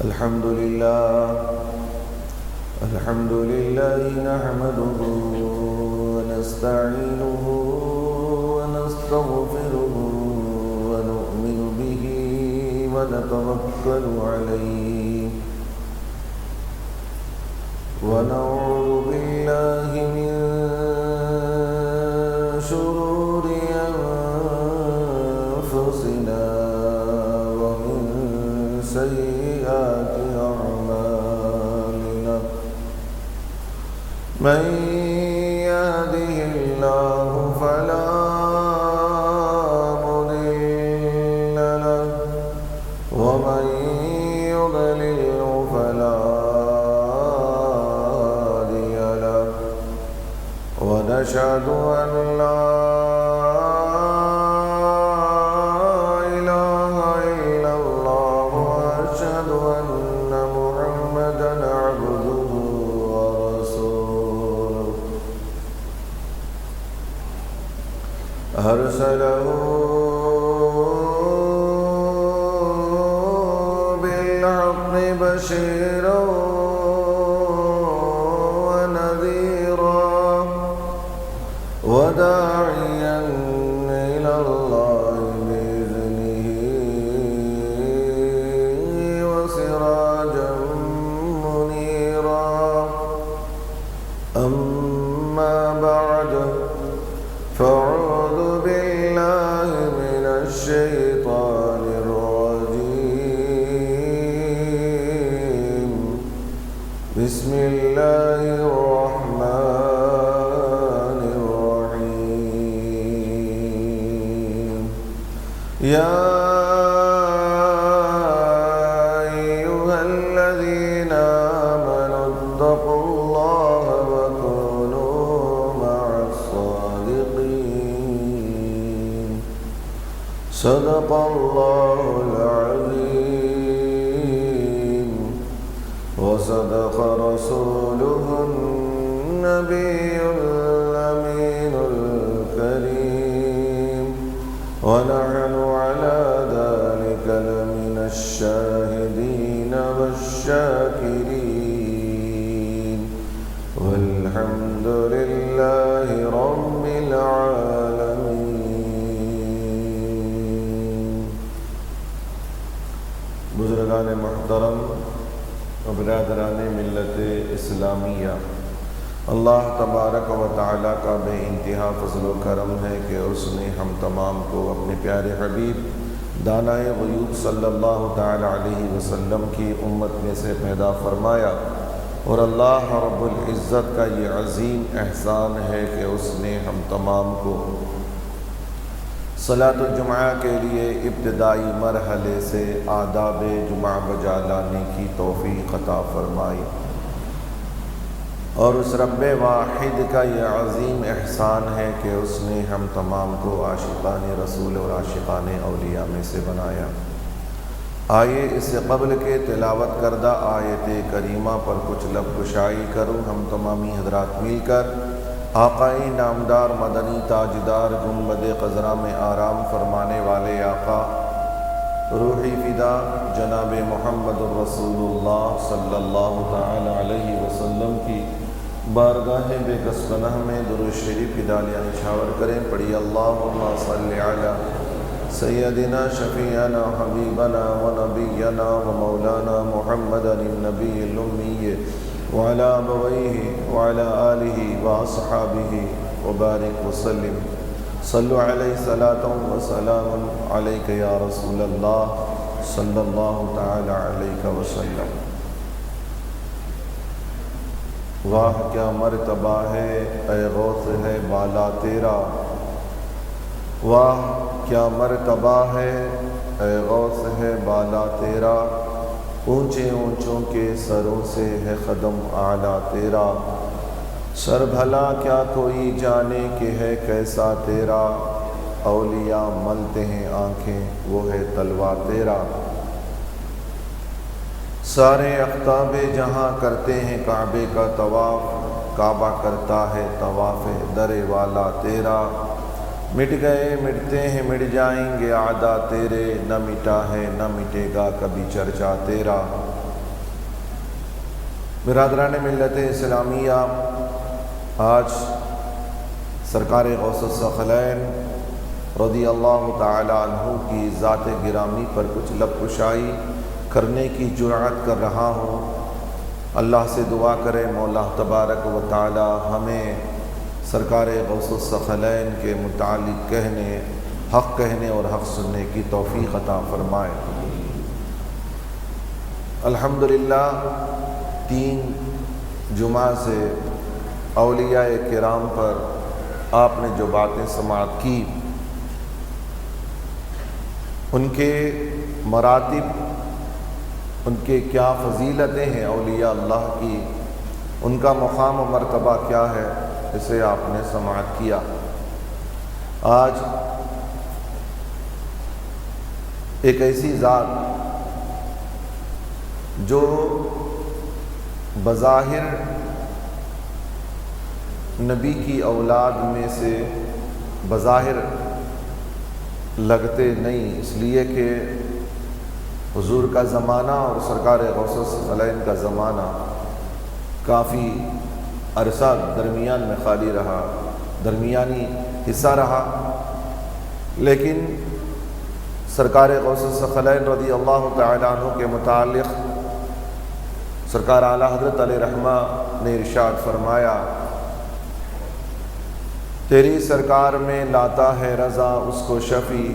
الحمد لله نحمده ونستعينه ونستغفره ونؤمن به ونتوكل عليه ونعوذ بالله من شرور أنفسنا ومن سيئات أعمالنا من يهده الله فلا مضل له ومن يضلل فلا هادي له ونشهد أن لا أرسله بالحق بشيرا ونذيرا وداعيا إلى الله بإذنه وسراجا منيرا أما بعد فأعوذ بالله من الشيطان الرجيم بسم الله الرحمن الرحيم يا أيها الذين آمنوا اتقوا الله وكونوا مع الصادقين صدق الله العظيم وصدق رسوله النبي الأمين الكريم ونحن على ذلك لمن الشاهدين والشاكرين والحمد لله رب العالمين. بزرگان محترم و برادران ملت اسلامیہ، اللہ تبارک و تعالیٰ کا بے انتہا فضل و کرم ہے کہ اس نے ہم تمام کو اپنے پیارے حبیب دانائے غیوب صلی اللہ تعالیٰ علیہ وسلم کی امت میں سے پیدا فرمایا، اور اللہ رب العزت کا یہ عظیم احسان ہے کہ اس نے ہم تمام کو صلاۃ الجمعہ کے لیے ابتدائی مرحلے سے آداب جمعہ بجا لانے کی توفیق عطا فرمائی، اور اس رب واحد کا یہ عظیم احسان ہے کہ اس نے ہم تمام کو عاشقان رسول اور عاشقان اولیاء میں سے بنایا۔ آئیے اس سے قبل کے تلاوت کردہ آیت کریمہ پر کچھ لب کشائی کروں ہم تمامی حضرات مل کر آقائی نامدار مدنی تاجدار گنبد خضرا میں آرام فرمانے والے آقا روحی فدا جناب محمد الرسول اللہ صلی اللہ تعالی علیہ وسلم کی بارگاہ بے کس پناہ میں درود شریف کی ڈالیاں نچھاور کریں۔ پڑھی اللہم صلی علی سیدنا شفیعنا حبیبنا و نبینا و مولانا محمد النبی الامی وعلی ابویہ وعلی آلہ واصحابہ وبارک وسلم۔ صلو علیہ صلاۃ و سلام علیک یا رسول اللہ صلی اللہ تعالی علیہ وسلم۔ واہ کیا مرتبہ ہے اے غوث ہے بالا تیرا، واہ کیا مرتبہ ہے اے غوث ہے بالا تیرا، اونچے اونچوں کے سروں سے ہے قدم اعلیٰ تیرا، سر بھلا کیا کوئی جانے کہ ہے کیسا تیرا، اولیاء ملتے ہیں آنکھیں وہ ہے تلوا تیرا، سارے اقطاب جہاں کرتے ہیں کعبے کا طواف، کعبہ کرتا ہے طواف در والا تیرا، مٹ گئے مٹتے ہیں مٹ جائیں گے اعداء تیرے، نہ مٹا ہے نہ مٹے گا کبھی چرچا تیرا، برادران ملت اسلامیہ، آج سرکار غوث الثقلین رضی اللہ تعالی عنہ کی ذات گرامی پر کچھ لب کشائی کرنے کی جرأت کر رہا ہوں۔ اللہ سے دعا کرے مولا تبارک و تعالی ہمیں سرکار غوث الثقلین کے متعلق حق کہنے اور حق سننے کی توفیق عطا فرمائے۔ الحمدللہ 3 جمعہ سے اولیاء کرام پر آپ نے جو باتیں سماعت کی، ان کے مراتب، ان کے کیا فضیلتیں ہیں اولیاء اللہ کی، ان کا مقام و مرتبہ کیا ہے، اسے آپ نے سماعت کیا۔ آج ایک ایسی ذات جو بظاہر نبی کی اولاد میں سے بظاہر لگتے نہیں، اس لیے کہ حضور کا زمانہ اور سرکار غوث الثقلین کا زمانہ کافی عرصہ درمیان میں خالی رہا، درمیانی حصہ رہا، لیکن سرکار غوث الثقلین رضی اللہ تعالی عنہ کے متعلق سرکار اعلیٰ حضرت علیہ رحمہ نے ارشاد فرمایا، تیری سرکار میں لاتا ہے رضا اس کو شفیع،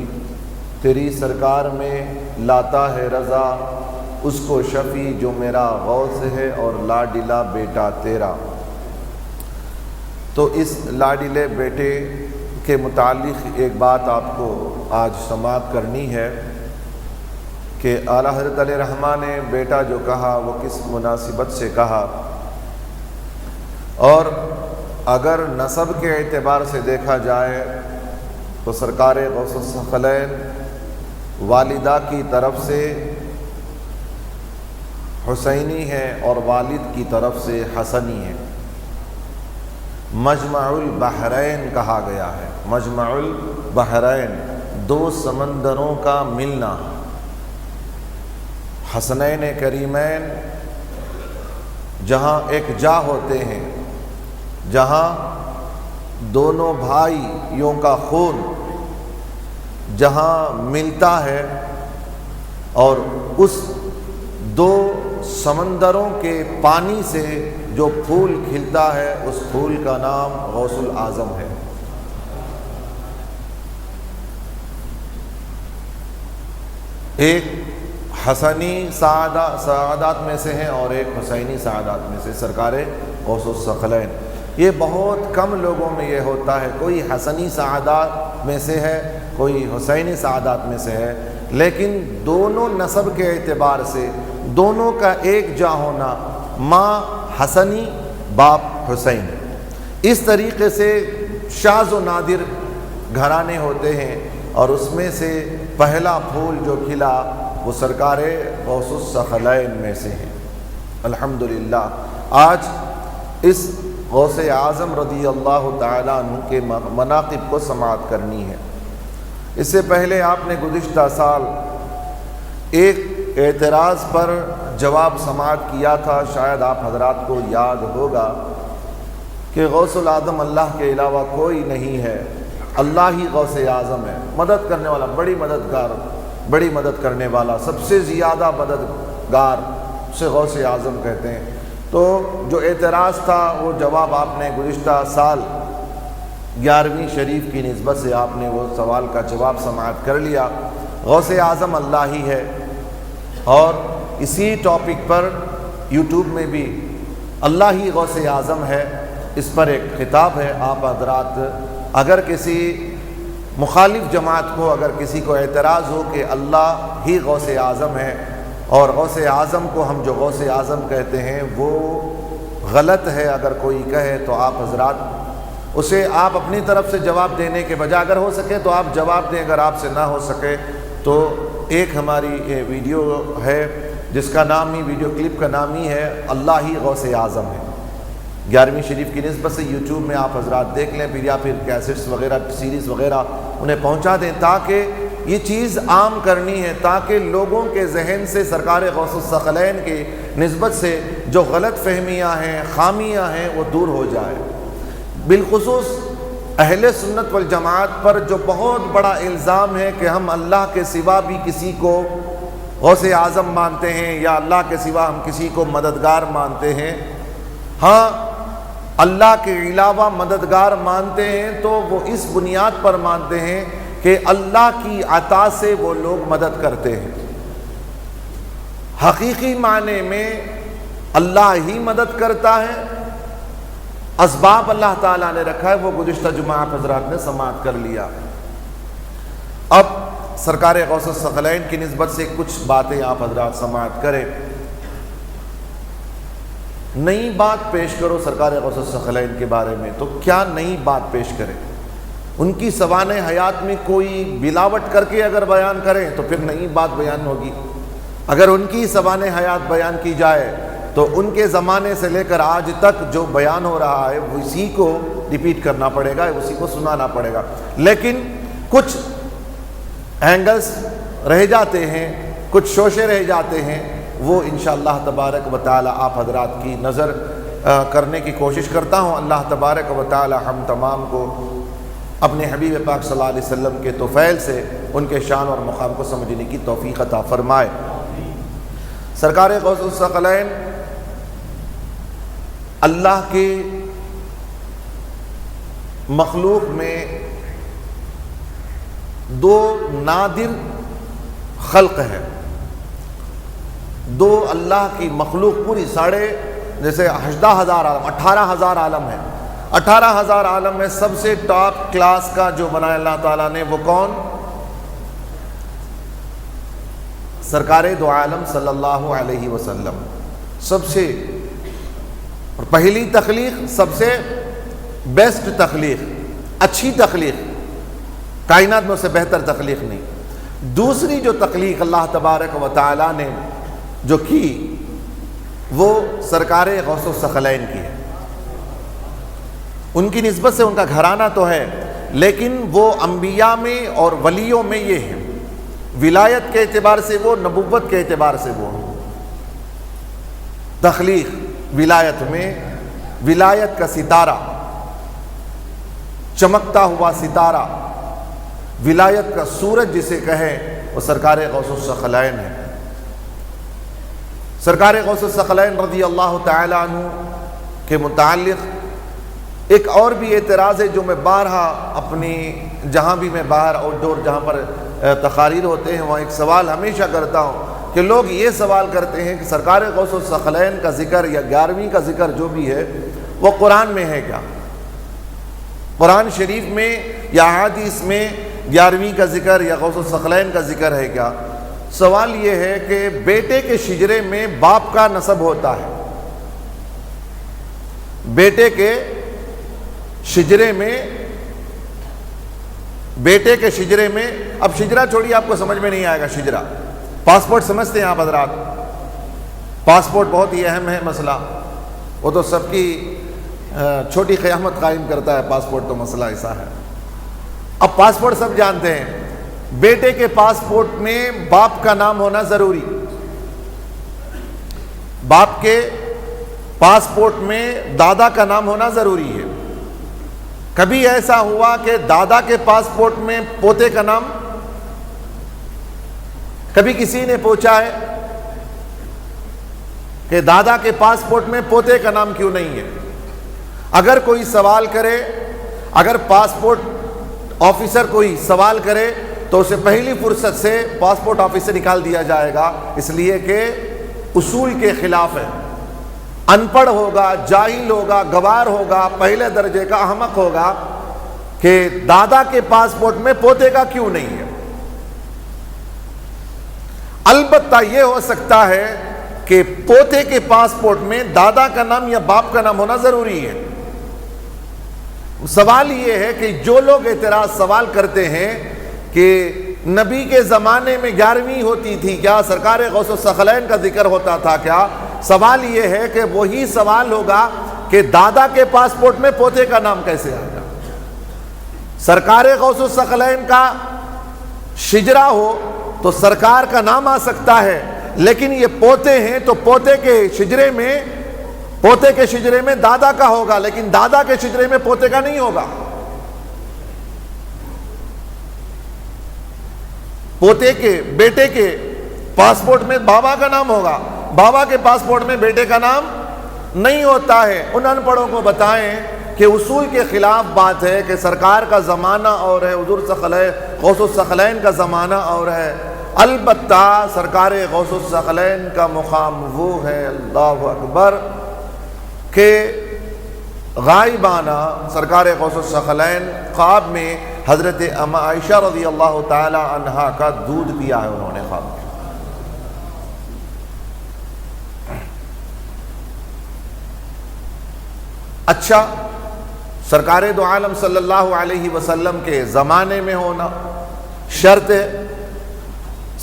تیری سرکار میں لاتا ہے رضا اس کو شفیع، جو میرا غوث ہے اور لاڈلا بیٹا تیرا۔ تو اس لاڈلے بیٹے کے متعلق ایک بات آپ کو آج سماعت کرنی ہے کہ اعلیٰ حضرت علیہ رحمہ نے بیٹا جو کہا وہ کس مناسبت سے کہا، اور اگر نسب کے اعتبار سے دیکھا جائے تو سرکار غوث الثقلین والدہ کی طرف سے حسینی ہے اور والد کی طرف سے حسنی ہے۔ مجمع البحرین کہا گیا ہے، مجمع البحرین، 2 سمندروں کا ملنا۔ حسنین کریمین جہاں ایک جا ہوتے ہیں، جہاں دونوں بھائیوں کا خون جہاں ملتا ہے، اور اس 2 سمندروں کے پانی سے جو پھول کھلتا ہے اس پھول کا نام غوث الاعظم ہے۔ ایک حسنی سعادات میں سے ہیں اور ایک حسینی سعادات میں سے سرکار غوث الثقلین۔ یہ بہت کم لوگوں میں یہ ہوتا ہے، کوئی حسنی سعادات میں سے ہے، کوئی حسینی سعادات میں سے ہے، لیکن دونوں نسب کے اعتبار سے دونوں کا ایک جا ہونا، ماں حسنی باپ حسین، اس طریقے سے شاذ و نادر گھرانے ہوتے ہیں، اور اس میں سے پہلا پھول جو کھلا وہ سرکار غوث الثقلین میں سے ہے۔ الحمدللہ آج اس غوث اعظم رضی اللہ تعالیٰ عنہ کے مناقب کو سماعت کرنی ہے۔ اس سے پہلے آپ نے گزشتہ سال ایک اعتراض پر جواب سماعت کیا تھا، شاید آپ حضرات کو یاد ہوگا کہ غوث الاعظم اللہ کے علاوہ کوئی نہیں ہے، اللہ ہی غوث اعظم ہے، مدد کرنے والا، بڑی مددگار، بڑی مدد کرنے والا، سب سے زیادہ مددگار، اسے غوث اعظم کہتے ہیں۔ تو جو اعتراض تھا وہ جواب آپ نے گزشتہ سال 11ویں شریف کی نسبت سے آپ نے وہ سوال کا جواب سماعت کر لیا۔ غوث اعظم اللہ ہی ہے، اور اسی ٹاپک پر یوٹیوب میں بھی اللہ ہی غوث اعظم ہے، اس پر ایک خطاب ہے۔ آپ حضرات اگر کسی مخالف جماعت کو، اگر کسی کو اعتراض ہو کہ اللہ ہی غوث اعظم ہے اور غوث اعظم کو ہم جو غوث اعظم کہتے ہیں وہ غلط ہے، اگر کوئی کہے تو آپ حضرات اسے آپ اپنی طرف سے جواب دینے کے بجائے اگر ہو سکے تو آپ جواب دیں، اگر آپ سے نہ ہو سکے تو ایک ہماری ویڈیو ہے جس کا نام ہی، ویڈیو کلپ کا نام ہی ہے اللہ ہی غوث اعظم ہے، 11ویں شریف کی نسبت سے یوٹیوب میں آپ حضرات دیکھ لیں، پھر یا پھر کیسٹس وغیرہ، سیریز وغیرہ انہیں پہنچا دیں، تاکہ یہ چیز عام کرنی ہے تاکہ لوگوں کے ذہن سے سرکار غوث الثقلین کی نسبت سے جو غلط فہمیاں ہیں، خامیاں ہیں، وہ دور ہو جائے۔ بالخصوص اہل سنت والجماعت پر جو بہت بڑا الزام ہے کہ ہم اللہ کے سوا بھی کسی کو غوث اعظم مانتے ہیں یا اللہ کے سوا ہم کسی کو مددگار مانتے ہیں۔ ہاں، اللہ کے علاوہ مددگار مانتے ہیں تو وہ اس بنیاد پر مانتے ہیں کہ اللہ کی عطا سے وہ لوگ مدد کرتے ہیں۔ حقیقی معنی میں اللہ ہی مدد کرتا ہے، اسباب اللہ تعالیٰ نے رکھا ہے، وہ گزشتہ جمعہ آپ حضرات نے سماعت کر لیا۔ اب سرکار غوث الثقلین کی نسبت سے کچھ باتیں آپ حضرات سماعت کریں۔ نئی بات پیش کرو سرکار غوث الثقلین کے بارے میں تو کیا نئی بات پیش کریں؟ ان کی سوانح حیات میں کوئی ملاوٹ کر کے اگر بیان کریں تو پھر نئی بات بیان ہوگی۔ اگر ان کی سوانح حیات بیان کی جائے تو ان کے زمانے سے لے کر آج تک جو بیان ہو رہا ہے اسی کو ریپیٹ کرنا پڑے گا، اسی کو سنانا پڑے گا۔ لیکن کچھ اینگلز رہ جاتے ہیں، کچھ شوشے رہ جاتے ہیں، وہ انشاءاللہ تبارک و تعالی آپ حضرات کی نظر کرنے کی کوشش کرتا ہوں۔ اللہ تبارک و تعالی ہم تمام کو اپنے حبیب پاک صلی اللہ علیہ وسلم کے طفیل سے ان کے شان اور مقام کو سمجھنے کی توفیق عطا فرمائے۔ سرکار غوث الثقلین اللہ کے مخلوق میں دو نادر خلق ہے، دو اللہ کی مخلوق پوری جیسے 18,000 عالم، 18,000 عالم ہے، 18,000 عالم میں سب سے ٹاپ کلاس کا جو بنایا اللہ تعالیٰ نے وہ کون؟ سرکار دو عالم صلی اللہ علیہ وسلم۔ سب سے اور پہلی تخلیق، سب سے بیسٹ تخلیق، اچھی تخلیق، کائنات میں سے بہتر تخلیق نہیں۔ دوسری جو تخلیق اللہ تبارک و تعالیٰ نے جو کی وہ سرکار غوث الثقلین کی ہے۔ ان کی نسبت سے ان کا گھرانہ تو ہے، لیکن وہ انبیاء میں اور ولیوں میں یہ ہے، ولایت کے اعتبار سے وہ، نبوت کے اعتبار سے وہ۔ تخلیق ولایت میں، ولایت کا ستارہ، چمکتا ہوا ستارہ، ولایت کا سورج جسے کہیں وہ سرکار غوث الثقلین ہے۔ سرکار غوث الثقلین رضی اللہ تعالی عنہ کے متعلق ایک اور بھی اعتراض ہے جو میں بارہا اپنی جہاں بھی میں باہر آؤٹ ڈور جہاں پر تقاریر ہوتے ہیں وہاں ایک سوال ہمیشہ کرتا ہوں کہ لوگ یہ سوال کرتے ہیں کہ سرکار غوث الثقلین کا ذکر یا 11ویں کا ذکر جو بھی ہے وہ قرآن میں ہے کیا؟ قرآن شریف میں یا احادیث میں 11ویں کا ذکر یا غوث الثقلین کا ذکر ہے کیا؟ سوال یہ ہے کہ بیٹے کے شجرے میں باپ کا نسب ہوتا ہے، بیٹے کے شجرے میں، بیٹے کے شجرے میں، اب شجرا چھوڑی آپ کو سمجھ میں نہیں آئے گا، شجرا پاسپورٹ سمجھتے ہیں آپ حضرات، پاسپورٹ بہت ہی اہم ہے مسئلہ، وہ تو سب کی چھوٹی قیامت قائم کرتا ہے، پاسپورٹ تو مسئلہ ایسا ہے۔ اب پاسپورٹ سب جانتے ہیں، بیٹے کے پاسپورٹ میں باپ کا نام ہونا ضروری، باپ کے پاسپورٹ میں دادا کا نام ہونا ضروری ہے۔ کبھی ایسا ہوا کہ دادا کے پاسپورٹ میں پوتے کا نام؟ کبھی کسی نے پوچھا ہے کہ دادا کے پاسپورٹ میں پوتے کا نام کیوں نہیں ہے؟ اگر کوئی سوال کرے، اگر پاسپورٹ آفیسر کوئی سوال کرے تو اسے پہلی فرصت سے پاسپورٹ آفس سے نکال دیا جائے گا، اس لیے کہ اصول کے خلاف ہے، ان پڑھ ہوگا، جاہل ہوگا، گوار ہوگا، پہلے درجے کا احمق ہوگا کہ دادا کے پاسپورٹ میں پوتے کا کیوں نہیں ہے۔ البتہ یہ ہو سکتا ہے کہ پوتے کے پاسپورٹ میں دادا کا نام یا باپ کا نام ہونا ضروری ہے۔ سوال یہ ہے کہ جو لوگ اعتراض سوال کرتے ہیں کہ نبی کے زمانے میں 11ویں ہوتی تھی کیا، سرکار غوث الثقلین کا ذکر ہوتا تھا کیا، سوال یہ ہے کہ وہی سوال ہوگا کہ دادا کے پاسپورٹ میں پوتے کا نام کیسے آئے گا؟ سرکار غوث الثقلین کا شجرا ہو تو سرکار کا نام آ سکتا ہے، لیکن یہ پوتے ہیں تو پوتے کے شجرے میں دادا کا ہوگا، لیکن دادا کے شجرے میں پوتے کا نہیں ہوگا۔ پوتے کے بیٹے کے پاسپورٹ میں بابا کا نام ہوگا، بابا کے پاسپورٹ میں بیٹے کا نام نہیں ہوتا ہے۔ ان ان پڑھوں کو بتائیں کہ اصول کے خلاف بات ہے کہ سرکار کا زمانہ اور ہے، حضور غوث الثقلین کا زمانہ اور ہے۔ البتہ سرکار غوث الثقلین کا مقام وہ ہے، اللہ اکبر، کہ غائبانہ سرکار غوث الثقلین خواب میں حضرت عائشہ رضی اللہ تعالی عنہا کا دودھ پیا ہے انہوں نے خواب میں۔ اچھا، سرکار دو عالم صلی اللہ علیہ وسلم کے زمانے میں ہونا شرط ہے،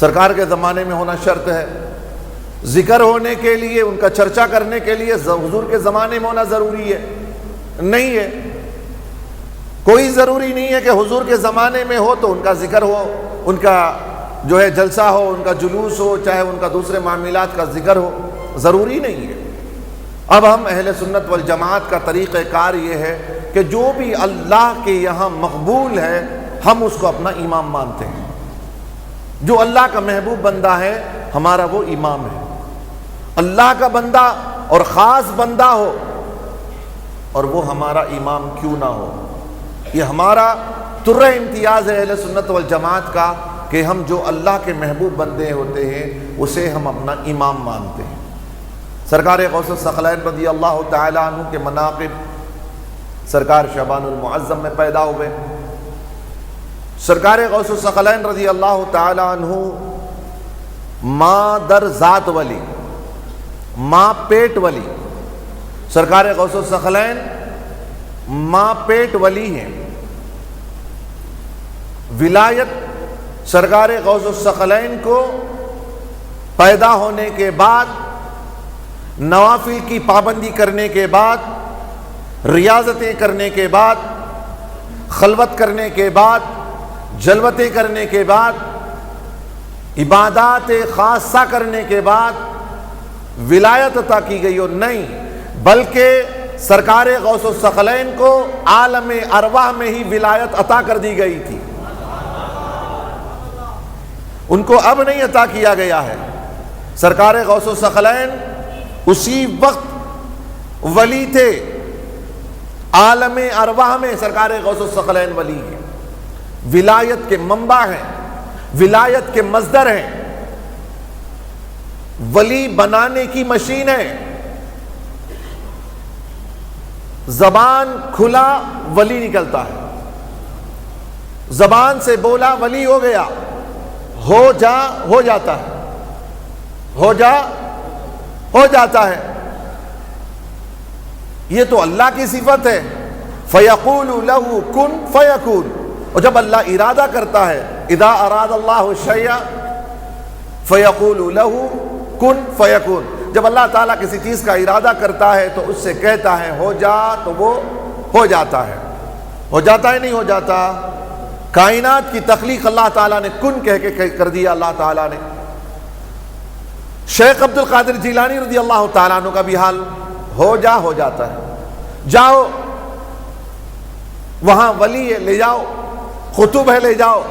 سرکار کے زمانے میں ہونا شرط ہے، ذکر ہونے کے لیے، ان کا چرچا کرنے کے لیے حضور کے زمانے میں ہونا ضروری ہے؟ نہیں ہے، کوئی ضروری نہیں ہے کہ حضور کے زمانے میں ہو تو ان کا ذکر ہو، ان کا جو ہے جلسہ ہو، ان کا جلوس ہو، چاہے ان کا دوسرے معاملات کا ذکر ہو، ضروری نہیں ہے۔ اب ہم اہل سنت والجماعت کا طریقہ کار یہ ہے کہ جو بھی اللہ کے یہاں مقبول ہے ہم اس کو اپنا امام مانتے ہیں۔ جو اللہ کا محبوب بندہ ہے ہمارا وہ امام ہے۔ اللہ کا بندہ اور خاص بندہ ہو اور وہ ہمارا امام کیوں نہ ہو، یہ ہمارا ترہ امتیاز ہے اہل سنت والجماعت کا کہ ہم جو اللہ کے محبوب بندے ہوتے ہیں اسے ہم اپنا امام مانتے ہیں۔ سرکار غوث الثقلین رضی اللہ تعالی عنہ کے مناقب، سرکار شعبان المعظم میں پیدا ہوئے۔ سرکار غوث الثقلین رضی اللہ تعالی عنہ ماں در ذات ولی، ماں پیٹ ولی، سرکار غوث الثقلین ماں پیٹ ولی ہیں۔ ولایت سرکار غوث الثقلین کو پیدا ہونے کے بعد، نوافل کی پابندی کرنے کے بعد، ریاضتیں کرنے کے بعد، خلوت کرنے کے بعد، جلوتیں کرنے کے بعد، عبادات خاصہ کرنے کے بعد ولایت عطا کی گئی، اور نہیں بلکہ سرکار غوث الثقلین کو عالم ارواح میں ہی ولایت عطا کر دی گئی تھی، ان کو اب نہیں عطا کیا گیا ہے۔ سرکار غوث الثقلین اسی وقت ولی تھے، عالم ارواح میں سرکار غوث الثقلین ولی ہیں، ولایت کے منبع ہیں، ولایت کے مصدر ہیں، ولی بنانے کی مشین ہے۔ زبان کھلا ولی نکلتا ہے، زبان سے بولا ولی ہو گیا، ہو جا ہو جاتا ہے، ہو جا ہو جاتا ہے۔ یہ تو اللہ کی صفت ہے، فَيَقُولُ لَهُ كُن فَيَكُونُ، اور جب اللہ ارادہ کرتا ہے، اذا اراد اللہ شیئا فَيَقُولُ لَهُ كُن فَيَكُونُ، جب اللہ تعالیٰ کسی چیز کا ارادہ کرتا ہے تو اس سے کہتا ہے ہو جا تو وہ ہو جاتا ہے۔ ہو جاتا ہے نہیں ہو جاتا؟ کائنات کی تخلیق اللہ تعالیٰ نے کن کہہ کے کر دیا اللہ تعالیٰ نے۔ شیخ عبد القادر جیلانی رضی اللہ تعالیٰ عنہ کا بھی حال ہو جا ہو جاتا ہے، جاؤ وہاں ولی ہے لے جاؤ، خطب ہے لے جاؤ،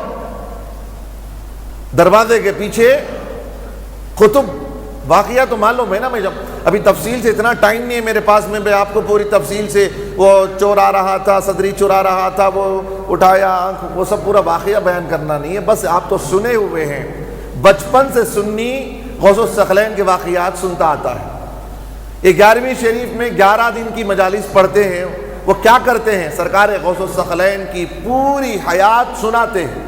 دروازے کے پیچھے خطب، واقعہ تو معلوم ہے نا، میں جب ابھی تفصیل سے اتنا ٹائم نہیں ہے میرے پاس میں آپ کو پوری تفصیل سے، وہ چور آ رہا تھا، صدری چرا رہا تھا، وہ اٹھایا آنکھ، وہ سب پورا واقعہ بیان کرنا نہیں ہے، بس آپ تو سنے ہوئے ہیں، بچپن سے سنی غوث الثقلین کے واقعات سنتا آتا ہے۔ یہ 11ویں شریف میں 11 دن کی مجالس پڑھتے ہیں، وہ کیا کرتے ہیں؟ سرکار غوث الثقلین کی پوری حیات سناتے ہیں۔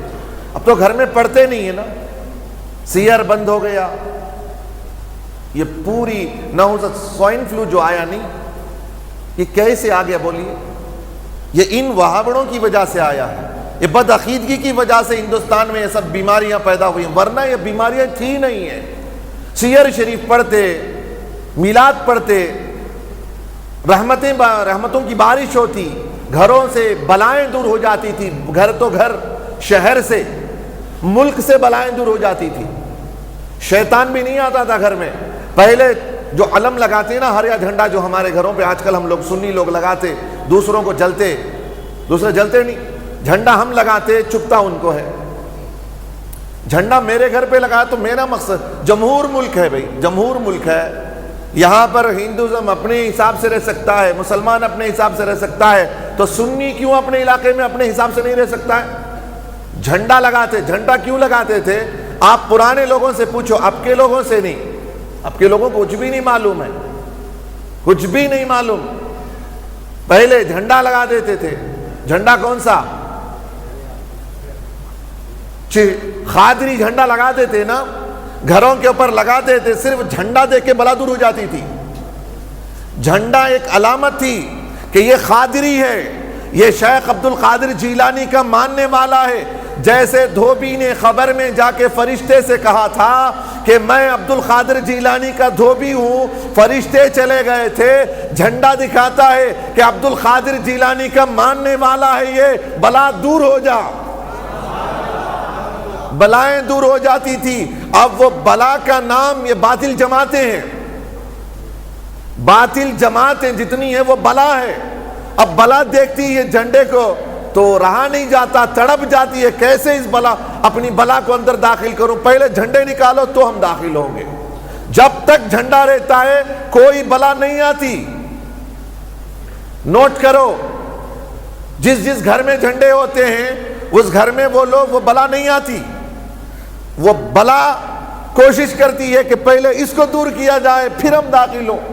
اب تو گھر میں پڑھتے نہیں ہیں نا، سیر بند ہو گیا، یہ پوری نحوست سوائن فلو جو آیا نہیں، یہ کیسے آ گیا بولیے؟ یہ ان وہابڑوں کی وجہ سے آیا ہے، یہ بد عقیدگی کی وجہ سے ہندوستان میں یہ سب بیماریاں پیدا ہوئی ہیں، ورنہ یہ بیماریاں تھی نہیں ہیں۔ سیر شریف پڑھتے، میلاد پڑھتے، رحمتوں کی بارش ہوتی، گھروں سے بلائیں دور ہو جاتی تھی، گھر تو گھر، شہر سے ملک سے بلائیں دور ہو جاتی تھی، شیطان بھی نہیں آتا تھا گھر میں۔ پہلے جو علم لگاتے ہیں نا، ہریا جھنڈا جو ہمارے گھروں پہ آج کل ہم لوگ سنی لوگ لگاتے، دوسروں کو جلتے، دوسرے جلتے نہیں، جھنڈا ہم لگاتے، چپتا ان کو ہے۔ جھنڈا میرے گھر پہ لگا تو میرا مقصد، جمہور ملک ہے بھائی، جمہور ملک ہے، یہاں پر ہندوازم اپنے حساب سے رہ سکتا ہے، مسلمان اپنے حساب سے رہ سکتا ہے، تو سنی کیوں اپنے علاقے میں اپنے حساب سے نہیں رہ سکتا ہے؟ جھنڈا لگاتے، جھنڈا کیوں لگاتے تھے؟ آپ پرانے لوگوں سے پوچھو، اب کے لوگوں سے نہیں، اب کے لوگوں کو کچھ بھی نہیں معلوم ہے، کچھ بھی نہیں معلوم۔ پہلے جھنڈا لگا دیتے تھے، جھنڈا کون سا؟ خادری جھنڈا لگاتے تھے نا، گھروں کے اوپر لگاتے تھے، صرف جھنڈا دیکھ کے بلا دور ہو جاتی تھی۔ جھنڈا ایک علامت تھی کہ یہ خادری ہے، یہ شیخ عبد القادر جیلانی کا ماننے والا ہے۔ جیسے دھوبی نے خبر میں جا کے فرشتے سے کہا تھا کہ میں عبد القادر جیلانی کا دھوبی ہوں، فرشتے چلے گئے تھے، جھنڈا دکھاتا ہے کہ عبد القادر جیلانی کا ماننے والا ہے، یہ بلا دور ہو جا، بلائیں دور ہو جاتی تھی۔ اب وہ بلا کا نام یہ باطل جماعتیں ہیں، باطل جماعتیں جتنی ہیں وہ بلا ہے۔ اب بلا دیکھتی ہے جھنڈے کو تو رہا نہیں جاتا، تڑپ جاتی ہے، کیسے اس بلا اپنی بلا کو اندر داخل کروں؟ پہلے جھنڈے نکالو تو ہم داخل ہوں گے۔ جب تک جھنڈا رہتا ہے کوئی بلا نہیں آتی۔ نوٹ کرو، جس جس گھر میں جھنڈے ہوتے ہیں اس گھر میں وہ لوگ، وہ بلا نہیں آتی۔ وہ بلا کوشش کرتی ہے کہ پہلے اس کو دور کیا جائے پھر ہم داخل ہوں۔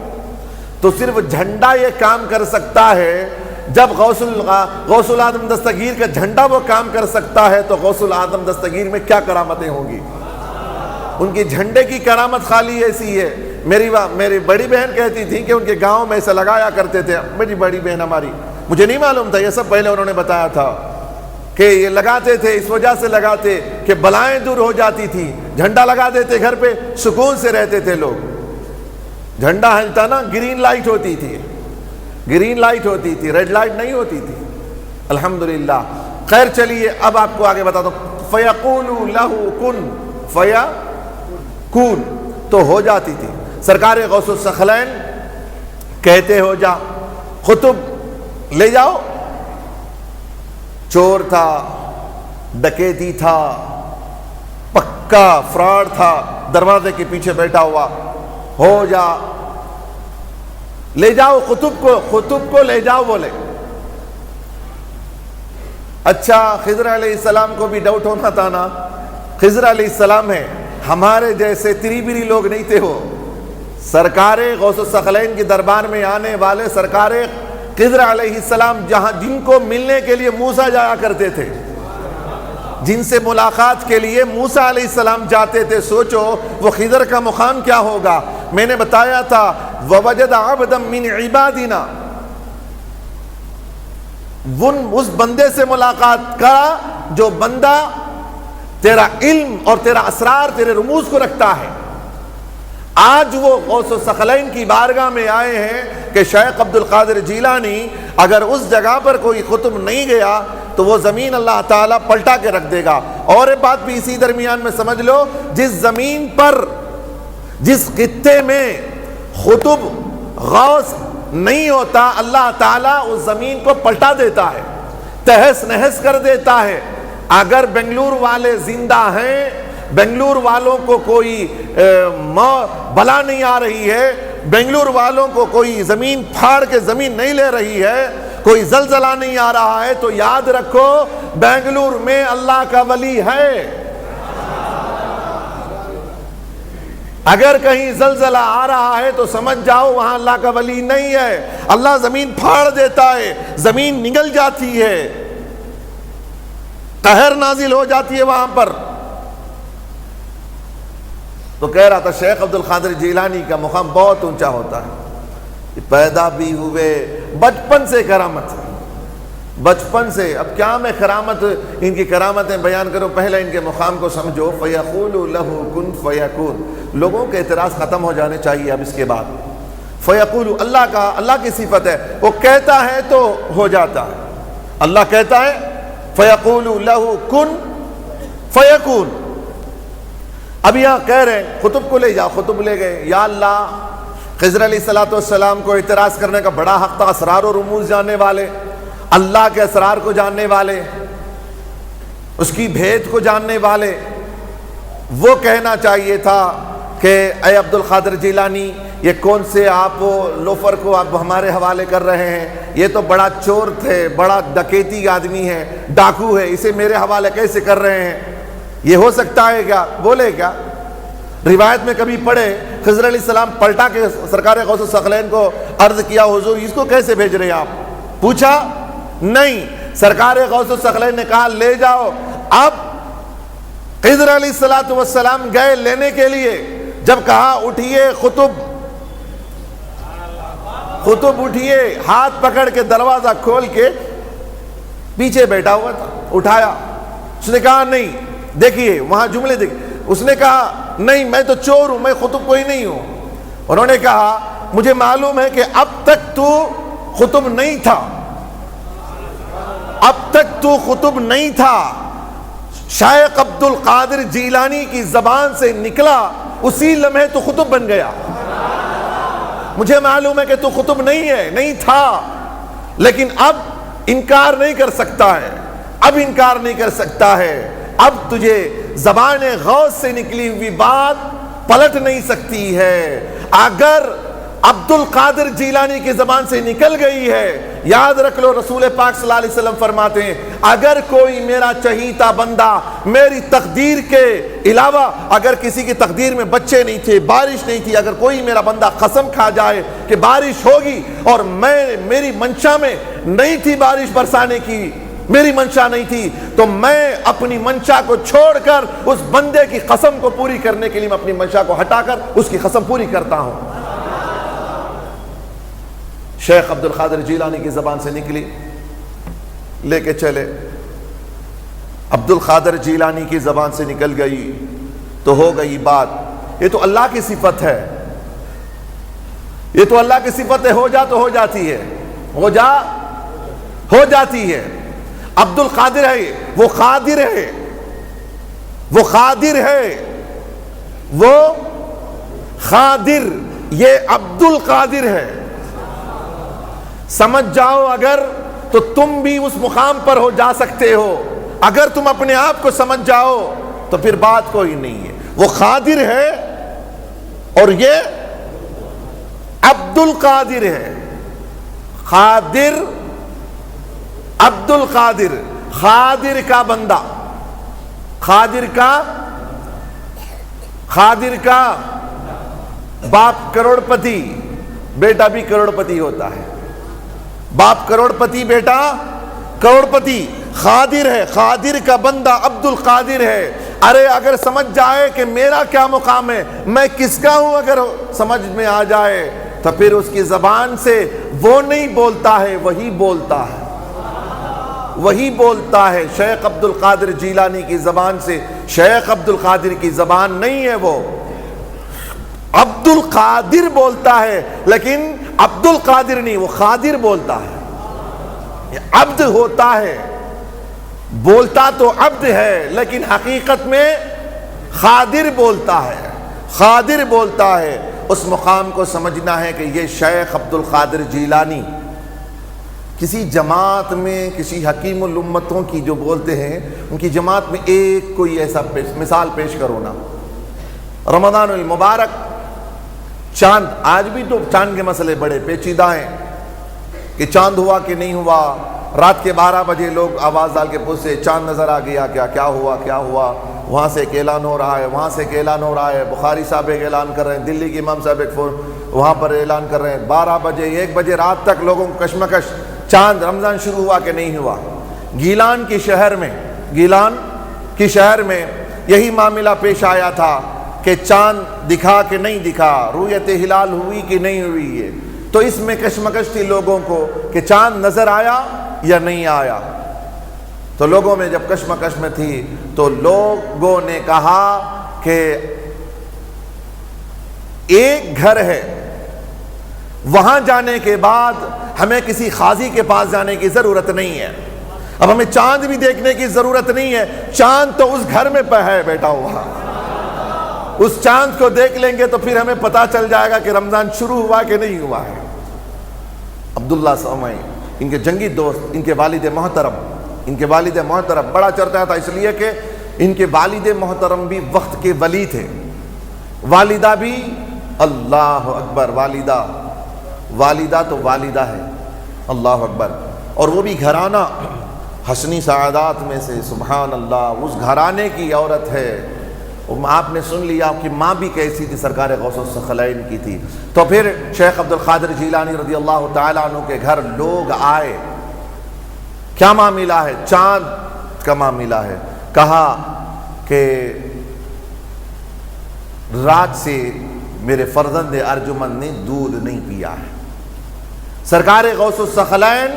تو صرف جھنڈا یہ کام کر سکتا ہے، جب غوث العظم دستگیر کا جھنڈا وہ کام کر سکتا ہے تو غوث العظم دستگیر میں کیا کرامتیں ہوں گی؟ ان کی جھنڈے کی کرامت خالی ایسی ہے۔ میری بڑی بہن کہتی تھی کہ ان کے گاؤں میں ایسا لگایا کرتے تھے، میری بڑی بہن ہماری، مجھے نہیں معلوم تھا یہ سب، پہلے انہوں نے بتایا تھا کہ یہ لگاتے تھے، اس وجہ سے لگاتے کہ بلائیں دور ہو جاتی تھی۔ جھنڈا لگا دیتے گھر پہ، سکون سے رہتے تھے لوگ۔ جھنڈا ہلتا نا، گرین لائٹ ہوتی تھی، گرین لائٹ ہوتی تھی، ریڈ لائٹ نہیں ہوتی تھی۔ الحمدللہ۔ خیر چلیے اب آپ کو آگے بتاتا ہوں۔ فَيَقُولُ لَهُ كُن فَيَكُونُ، تو ہو جاتی تھی۔ سرکار غوث الثقلین کہتے ہو جا، قطب لے جاؤ۔ چور تھا، ڈکیتی تھا، پکا فراڈ تھا، دروازے کے پیچھے بیٹھا ہوا، ہو جا، لے جاؤ قطب کو لے جاؤ بولے۔ اچھا خضر علیہ السلام کو بھی ڈاؤٹ ہونا تھا نا، خضر علیہ السلام ہے، ہمارے جیسے تری بری لوگ نہیں تھے وہ۔ سرکار غوث الثقلین کے دربار میں آنے والے سرکار خضر علیہ السلام جن کو ملنے کے لیے موسیٰ جایا کرتے تھے، جن سے ملاقات کے لیے موسیٰ علیہ السلام جاتے تھے، سوچو وہ خضر کا مقام کیا ہوگا۔ میں نے بتایا تھا وَوَجَدَ عَبْدًا مِّنْ عِبَادِنَا، اس بندے سے ملاقات کرا جو بندہ تیرا علم اور تیرا اسرار، تیرے رموز کو رکھتا ہے۔ آج وہ غوث الثقلین کی بارگاہ میں آئے ہیں کہ شیخ عبد القادر جیلانی اگر اس جگہ پر کوئی قطب نہیں گیا تو وہ زمین اللہ تعالیٰ پلٹا کے رکھ دے گا۔ اور ایک بات بھی اسی درمیان میں سمجھ لو، جس زمین پر، جس خطے میں قطب غوث نہیں ہوتا، اللہ تعالیٰ اس زمین کو پلٹا دیتا ہے، تہس نہس کر دیتا ہے۔ اگر بنگلور والے زندہ ہیں، بنگلور والوں کو کوئی بلا نہیں آ رہی ہے، بنگلور والوں کو کوئی زمین پھاڑ کے زمین نہیں لے رہی ہے، کوئی زلزلہ نہیں آ رہا ہے، تو یاد رکھو بنگلور میں اللہ کا ولی ہے۔ اگر کہیں زلزلہ آ رہا ہے تو سمجھ جاؤ وہاں اللہ کا ولی نہیں ہے۔ اللہ زمین پھاڑ دیتا ہے، زمین نگل جاتی ہے، قہر نازل ہو جاتی ہے وہاں پر۔ تو کہہ رہا تھا شیخ عبد القادر جیلانی کا مقام بہت اونچا ہوتا ہے، پیدا بھی ہوئے بچپن سے کرامت، بچپن سے۔ اب کیا میں کرامت، ان کی کرامتیں بیان کروں، پہلے ان کے مقام کو سمجھو۔ فَيَقُولُ لَهُ كُن فَيَكُونُ، لوگوں کے اعتراض ختم ہو جانے چاہیے اب اس کے بعد۔ فَيَقُولُ، اللہ کی صفت ہے، وہ کہتا ہے تو ہو جاتا ہے۔ اللہ کہتا ہے فَيَقُولُ لَهُ كُن فیکون. اب یہاں کہہ رہے ہیں خطب کو لے جاؤ، خطب لے گئے. یا اللہ، خضر علیہ السلام کو اعتراض کرنے کا بڑا حق تھا، اسرار و رموز جاننے والے، اللہ کے اسرار کو جاننے والے، اس کی بھید کو جاننے والے. وہ کہنا چاہیے تھا کہ اے عبد القادر جیلانی، یہ کون سے آپ لوفر کو آپ ہمارے حوالے کر رہے ہیں؟ یہ تو بڑا چور تھے، بڑا ڈکیتی آدمی ہے، ڈاکو ہے، اسے میرے حوالے کیسے کر رہے ہیں؟ یہ ہو سکتا ہے کیا؟ بولے کیا؟ روایت میں کبھی پڑھے خضر علیہ السلام پلٹا کے سرکار غوث الثقلین کو عرض کیا حضور اس کو کیسے بھیج رہے ہیں آپ؟ پوچھا نہیں. سرکار غوث الثقلین نے کہا لے جاؤ. اب خضر علیہ السلام گئے لینے کے لیے. جب کہا اٹھیے خطب اٹھیے، ہاتھ پکڑ کے دروازہ کھول کے پیچھے بیٹھا ہوا تھا، اٹھایا. اس نے کہا نہیں، دیکھیے وہاں جملے دیکھیے. اس نے کہا نہیں، میں تو چور ہوں، میں خطب کوئی نہیں ہوں. انہوں نے کہا مجھے معلوم ہے کہ اب تک تو خطب نہیں تھا، اب تک تو خطب نہیں تھا. شیخ عبد القادر جیلانی کی زبان سے نکلا اسی لمحے تو خطب بن گیا. مجھے معلوم ہے کہ تو خطب نہیں ہے، نہیں تھا، لیکن اب انکار نہیں کر سکتا ہے، اب انکار نہیں کر سکتا ہے. اب تجھے زبان غوث سے نکلی ہوئی بات پلٹ نہیں سکتی ہے. اگر عبد القادر جیلانی کی زبان سے نکل گئی ہے، یاد رکھ لو رسول پاک صلی اللہ علیہ وسلم فرماتے ہیں اگر کوئی میرا چہیتا بندہ میری تقدیر کے علاوہ، اگر کسی کی تقدیر میں بچے نہیں تھے، بارش نہیں تھی، اگر کوئی میرا بندہ قسم کھا جائے کہ بارش ہوگی اور میری منشا میں نہیں تھی بارش برسانے کی، میری منشا نہیں تھی، تو میں اپنی منشا کو چھوڑ کر اس بندے کی قسم کو پوری کرنے کے لیے میں اپنی منشا کو ہٹا کر اس کی قسم پوری کرتا ہوں. شیخ عبد القادر جیلانی کی زبان سے نکلی، لے کے چلے. عبد القادر جیلانی کی زبان سے نکل گئی تو ہو گئی بات. یہ تو اللہ کی صفت ہے، یہ تو اللہ کی صفت ہے. ہو جا تو ہو جاتی ہے، ہو جاتی ہے. عبد القادر ہے، وہ قادر ہے، وہ قادر ہے، وہ قادر، یہ عبد القادر ہے. سمجھ جاؤ اگر تو تم بھی اس مقام پر ہو جا سکتے ہو. اگر تم اپنے آپ کو سمجھ جاؤ تو پھر بات کوئی نہیں ہے. وہ قادر ہے اور یہ عبد القادر ہے. قادر، عبد القادر، قادر کا بندہ، قادر کا باپ کروڑ پتی، بیٹا بھی کروڑ پتی ہوتا ہے. باپ کروڑ پتی، بیٹا کروڑ پتی. قادر ہے، قادر کا بندہ عبد القادر ہے. ارے اگر سمجھ جائے کہ میرا کیا مقام ہے، میں کس کا ہوں، اگر سمجھ میں آ جائے تو پھر اس کی زبان سے وہ نہیں بولتا ہے، وہی بولتا ہے، وہی بولتا ہے. شیخ عبد القادر جیلانی کی زبان سے شیخ عبد القادر کی زبان نہیں ہے، وہ عبد القادر بولتا ہے، لیکن عبد القادر نہیں، وہ قادر بولتا ہے. یہ عبد ہوتا ہے، بولتا تو عبد ہے لیکن حقیقت میں قادر بولتا ہے، قادر بولتا ہے. اس مقام کو سمجھنا ہے کہ یہ شیخ عبد القادر جیلانی کسی جماعت میں، کسی حکیم الامتوں کی جو بولتے ہیں ان کی جماعت میں ایک کوئی ایسا مثال پیش کرو نا. رمضان المبارک، چاند، آج بھی تو چاند کے مسئلے بڑے پیچیدہ ہیں کہ چاند ہوا کہ نہیں ہوا. رات کے 12 بجے لوگ آواز ڈال کے پوچھتے چاند نظر آ گیا کیا، کیا ہوا، کیا ہوا. وہاں سے ایک اعلان ہو رہا ہے، وہاں سے ایک اعلان ہو رہا ہے. بخاری صاحب ایک اعلان کر رہے ہیں، دلی کے امام صاحب ایک وہاں پر اعلان کر رہے ہیں. 12 بجے 1 بجے رات تک لوگوں کو کشمکش، چاند رمضان شروع ہوا کہ نہیں ہوا. گیلان کی شہر میں یہی معاملہ پیش آیا تھا کہ چاند دکھا کہ نہیں دکھا، رؤیت ہلال ہوئی کہ نہیں ہوئی ہے. تو اس میں کشمکش تھی لوگوں کو کہ چاند نظر آیا یا نہیں آیا. تو لوگوں میں جب کشمکش میں تھی تو لوگوں نے کہا کہ ایک گھر ہے، وہاں جانے کے بعد ہمیں کسی قاضی کے پاس جانے کی ضرورت نہیں ہے. اب ہمیں چاند بھی دیکھنے کی ضرورت نہیں ہے، چاند تو اس گھر میں ہے بیٹھا ہوا، اس چاند کو دیکھ لیں گے تو پھر ہمیں پتا چل جائے گا کہ رمضان شروع ہوا کہ نہیں ہوا ہے۔ عبداللہ سمعی ان کے جنگی دوست، ان کے والد محترم بڑا چرچا تھا، اس لیے کہ ان کے والد محترم بھی وقت کے ولی تھے، والدہ بھی، اللہ اکبر، والدہ تو والدہ ہے، اللہ اکبر، اور وہ بھی گھرانہ حسنی سعادات میں سے، سبحان اللہ، اس گھرانے کی عورت ہے۔ آپ نے سن لیا کہ ماں بھی کیسی تھی، سرکار غوث الثقلین کی تھی۔ تو پھر شیخ عبد القادر جیلانی رضی اللہ تعالیٰ عنہ کے گھر لوگ آئے، کیا معاملہ ہے؟ چاند کا معاملہ ہے۔ کہا کہ رات سے میرے فرزند ارجمند نے دودھ نہیں پیا ہے۔ سرکار غوث الثقلین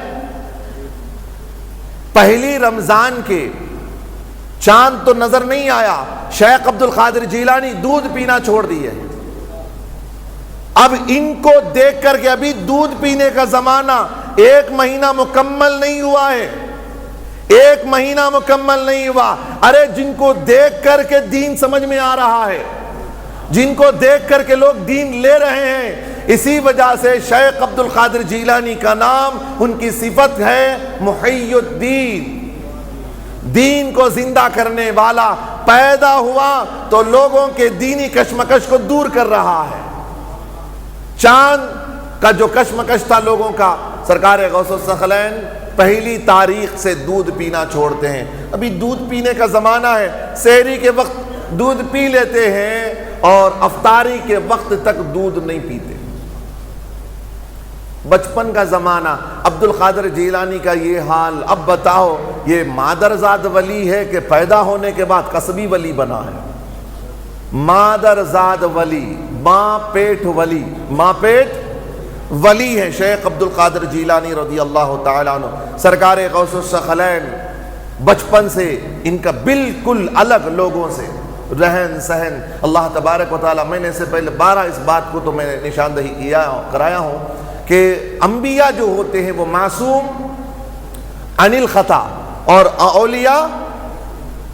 پہلی رمضان کے چاند تو نظر نہیں آیا، شیخ عبد القادر جیلانی دودھ پینا چھوڑ دیے۔ اب ان کو دیکھ کر کے ابھی دودھ پینے کا زمانہ 1 مہینہ مکمل نہیں ہوا ہے، 1 مہینہ مکمل نہیں ہوا۔ ارے جن کو دیکھ کر کے دین سمجھ میں آ رہا ہے، جن کو دیکھ کر کے لوگ دین لے رہے ہیں، اسی وجہ سے شیخ عبد القادر جیلانی کا نام، ان کی صفت ہے محی الدین، دین کو زندہ کرنے والا۔ پیدا ہوا تو لوگوں کے دینی کشمکش کو دور کر رہا ہے۔ چاند کا جو کشمکش تھا لوگوں کا، سرکار غوث الثقلین پہلی تاریخ سے دودھ پینا چھوڑتے ہیں۔ ابھی دودھ پینے کا زمانہ ہے، سحری کے وقت دودھ پی لیتے ہیں اور افطاری کے وقت تک دودھ نہیں پیتے۔ بچپن کا زمانہ، عبد القادر جیلانی کا یہ حال۔ اب بتاؤ یہ مادرزاد ولی ہے کہ پیدا ہونے کے بعد قصبی ولی بنا ہے؟ مادرزاد ولی، ماں پیٹ ولی ہے شیخ عبد القادر جیلانی رضی اللہ تعالیٰ عنہ۔ سرکار غوث الثقلین بچپن سے ان کا بالکل الگ لوگوں سے رہن سہن، اللہ تبارک و تعالیٰ، میں نے اس سے پہلے 12 اس بات کو تو میں نے نشاندہی کرایا ہوں کہ انبیاء جو ہوتے ہیں وہ معصوم عن الخطا اور اولیاء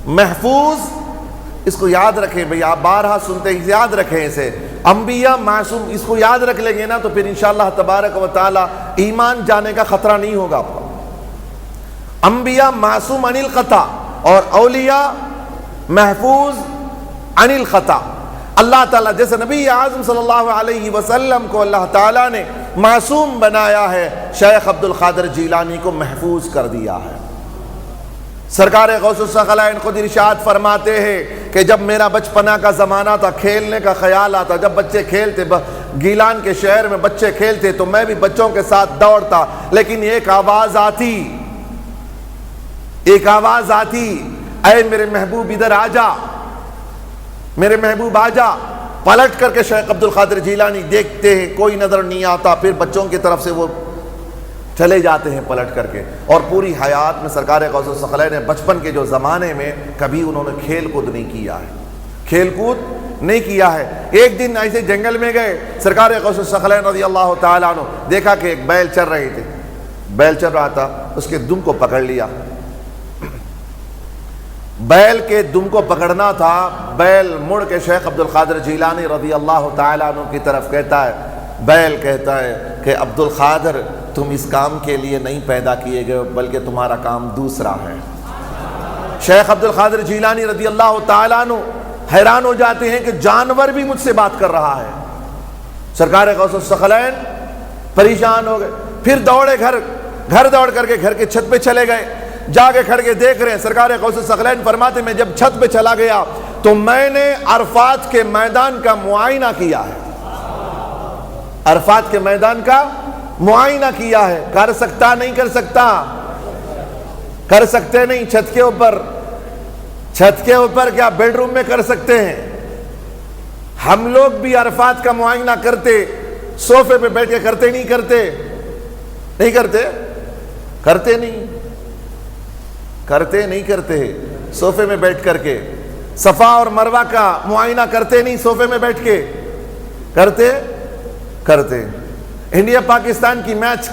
محفوظ۔ اس کو یاد رکھیں بھئی، آپ بارہا سنتے ہیں، یاد رکھیں اسے، انبیاء معصوم، اس کو یاد رکھ لیں گے نا تو پھر انشاءاللہ تبارک و تعالی ایمان جانے کا خطرہ نہیں ہوگا آپ کو۔ انبیاء معصوم عن الخطا اور اولیاء محفوظ عن الخطا۔ اللہ تعالیٰ جیسے نبی اعظم صلی اللہ علیہ وسلم کو اللہ تعالیٰ نے معصوم بنایا ہے، شیخ عبد القادر جیلانی کو محفوظ کر دیا ہے۔ سرکار غوث الثقلین خود ارشاد فرماتے ہیں کہ جب میرا بچپنا کا زمانہ تھا، کھیلنے کا خیال آتا، جب بچے کھیلتے، گیلان کے شہر میں بچے کھیلتے تو میں بھی بچوں کے ساتھ دوڑتا، لیکن ایک آواز آتی، اے میرے محبوب ادھر آ جا، میرے محبوب آ جا۔ پلٹ کر کے شیخ عبد القادر جیلانی دیکھتے ہیں کوئی نظر نہیں آتا، پھر بچوں کی طرف سے وہ چلے جاتے ہیں پلٹ کر کے۔ اور پوری حیات میں سرکار غوث الثقلین نے بچپن کے جو زمانے میں کبھی انہوں نے کھیل کود نہیں کیا ہے۔ ایک دن ایسے جنگل میں گئے، سرکار غوث الثقلین رضی اللہ تعالیٰ عنہ دیکھا کہ ایک بیل چل رہا تھا، اس کے دم کو پکڑ لیا۔ بیل کے دم کو پکڑنا تھا، بیل مڑ کے شیخ عبد القادر جیلانی رضی اللہ تعالیٰ عنہ کی طرف کہتا ہے، بیل کہتا ہے کہ عبد القادر تم اس کام کے لیے نہیں پیدا کیے گئے بلکہ تمہارا کام دوسرا ہے۔ شیخ عبد القادر جیلانی رضی اللہ تعالیٰ عنہ حیران ہو جاتے ہیں کہ جانور بھی مجھ سے بات کر رہا ہے۔ سرکار غوث الثقلین پریشان ہو گئے، پھر دوڑے گھر دوڑ کر کے گھر کے چھت پہ چلے گئے، جا کے کھڑ کے دیکھ رہے ہیں۔ سرکار غوث الثقلین فرماتے میں جب چھت پہ چلا گیا تو میں نے عرفات کے میدان کا معائنہ کیا ہے، عرفات کے میدان کا معائنہ کیا ہے۔ کر سکتا نہیں کر سکتا؟ کر سکتے نہیں۔ چھت کے اوپر کیا بیڈ روم میں کر سکتے ہیں؟ ہم لوگ بھی عرفات کا معائنہ کرتے، صوفے پہ بیٹھ کے کرتے نہیں کرتے صوفے میں بیٹھ کر کے صفا اور مروہ کا معائنہ کرتے نہیں، صوفے میں بیٹھ کے کرتے۔ انڈیا پاکستان کی میچ